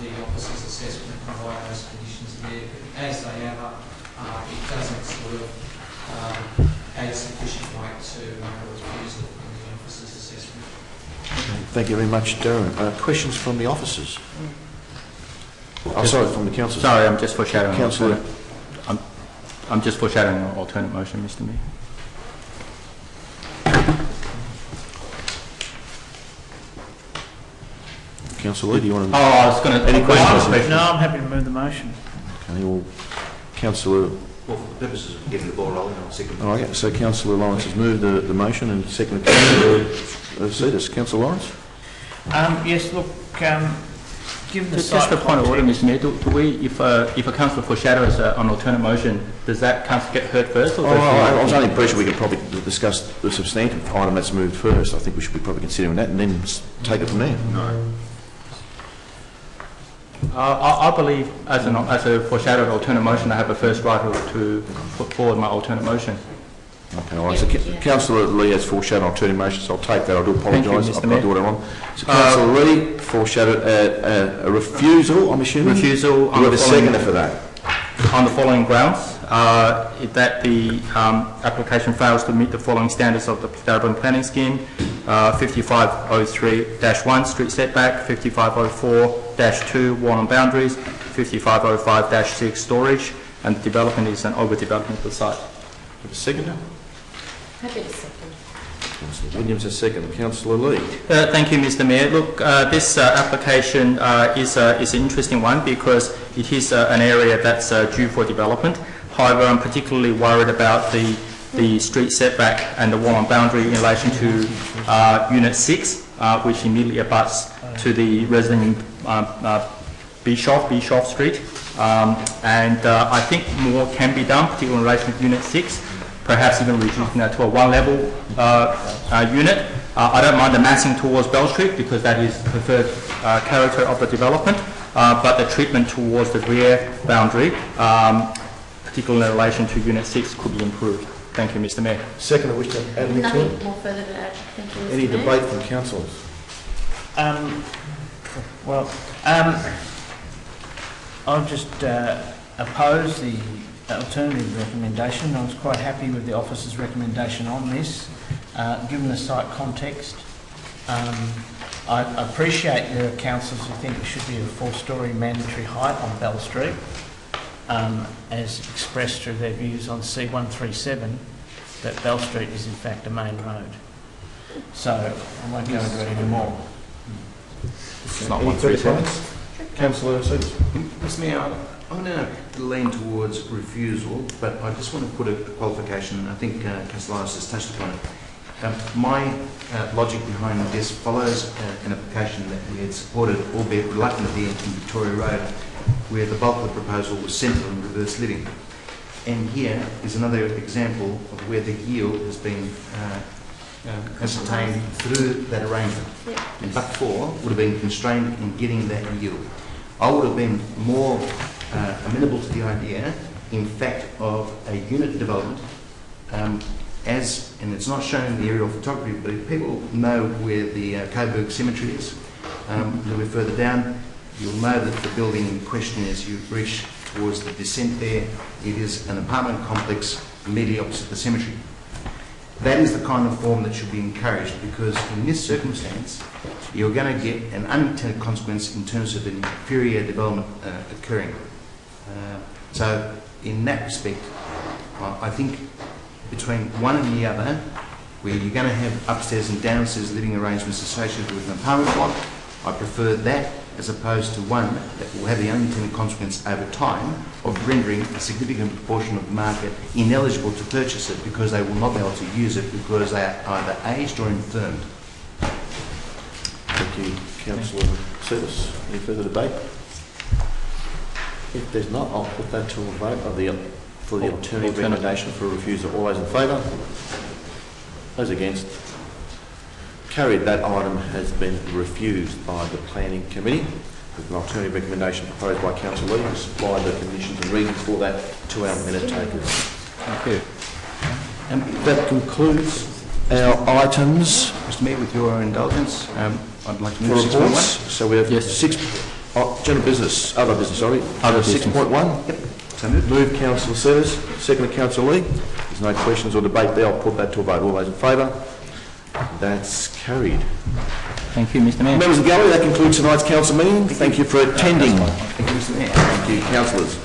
the officer's assessment and why those conditions are there, but as they add up, it doesn't sort of add sufficient weight to refusal in the officer's assessment. Thank you very much, Darren. Questions from the officers? Oh, sorry, from the council. Sorry, I'm just foreshadowing. Councillor. I'm just foreshadowing an alternate motion, Mr Mayor. Councillor Lee, do you want to... I was going to... Any questions? No, I'm happy to move the motion. Okay, well, Councillor... Well, for the purposes of getting the ball rolling, I'll second. Oh, okay, so Councillor Lawrence has moved the motion and second Councillor Cetus. Councillor Lawrence? Yes, look, given the just a point of order, Mr Mayor, do we, if a councillor foreshadows an alternate motion, does that councillor get heard first? Or I was under the impression we could probably discuss the substantive item that's moved first. I think we should be probably considering that and then take it from there. No. I believe, as a foreshadowed alternate motion, I have a first right to put forward my alternate motion. Okay, all right. So Councillor Lee has foreshadowed alternate motion, so I'll take that. I do apologise. I've got to do what I want. So Councillor Lee foreshadowed a refusal, I'm assuming? Refusal. Do you have a seconder for that? On the following grounds, that the application fails to meet the following standards of the Darabin Planning Scheme, 5503-1 street setback, 5504-2 wall and boundaries, 5505-6 storage, and the development is an overdevelopment of the site. Have a seconder? Happy to second. Councillor Williams has seconded. Councillor Lee. Thank you, Mr Mayor. Look, this application is an interesting one because it is an area that's due for development. However, I'm particularly worried about the street setback and the wall and boundary in relation to Unit 6, which immediately abuts to the resident Bischoff Street. And I think more can be done, particularly in relation to Unit 6, perhaps even reducing that to a one-level unit. I don't mind the massing towards Bell Street because that is the preferred character of the development, but the treatment towards the rear boundary, particularly in relation to Unit 6, could be improved. Thank you, Mr. Mayor. Second, I wish to add anything to Nothing it? more further to add. Thank you, Mr. Any Mayor. debate from councillors? I'll just oppose the alternative recommendation. I was quite happy with the officer's recommendation on this, given the site context. I appreciate there are councillors who think it should be a 4-storey mandatory height on Bell Street, as expressed through their views on C137, that Bell Street is in fact a main road. So I won't go into it anymore. It's not Any one further three comments? Councillor Seeders. Mr Mayor, I'm going to lean towards refusal, but I just want to put a qualification, and I think Councillor Lyons has touched upon it. My logic behind this follows an application that we had supported, albeit reluctantly, in Victoria Road, where the bulk of the proposal was centred on reverse living. And here is another example of where the yield has been ascertained through that arrangement. Yep. And but for would have been constrained in getting that yield. I would have been more amenable to the idea, in fact, of a unit development and it's not shown in the aerial photography, but if people know where the Coburg Cemetery is, a little bit further down, you'll know that the building in question, as you reach towards the descent there, it is an apartment complex immediately opposite the cemetery. That is the kind of form that should be encouraged, because in this circumstance, you're going to get an unintended consequence in terms of an inferior development occurring. So, in that respect, I think between one and the other, where you're going to have upstairs and downstairs living arrangements associated with an apartment block, I prefer that as opposed to one that will have the unintended consequence over time of rendering a significant proportion of the market ineligible to purchase it because they will not be able to use it because they are either aged or infirmed. Thank you, Councillor Seeders. Any further debate? If there's not, I'll put that to a vote for the alternative recommendation for refusal. All those in favour? Those against? Carried. That item has been refused by the Planning Committee with an alternative recommendation proposed by Councillor Lee to supply the conditions and reasons for that to our minute takers. Thank you. And that concludes our items. Mr Mayor, with your indulgence, I'd like to for move reports. 6.1. So we have general business, other business, sorry. Other business. 6.1. Yep. So moved. Move Councillor Seeders, second Councillor Lee. There's no questions or debate there. I'll put that to a vote. All those in favour? That's carried. Thank you, Mr Mayor. Members of the gallery, that concludes tonight's council meeting. Thank you for attending. Thank you, Mr Mayor. Thank you, councillors.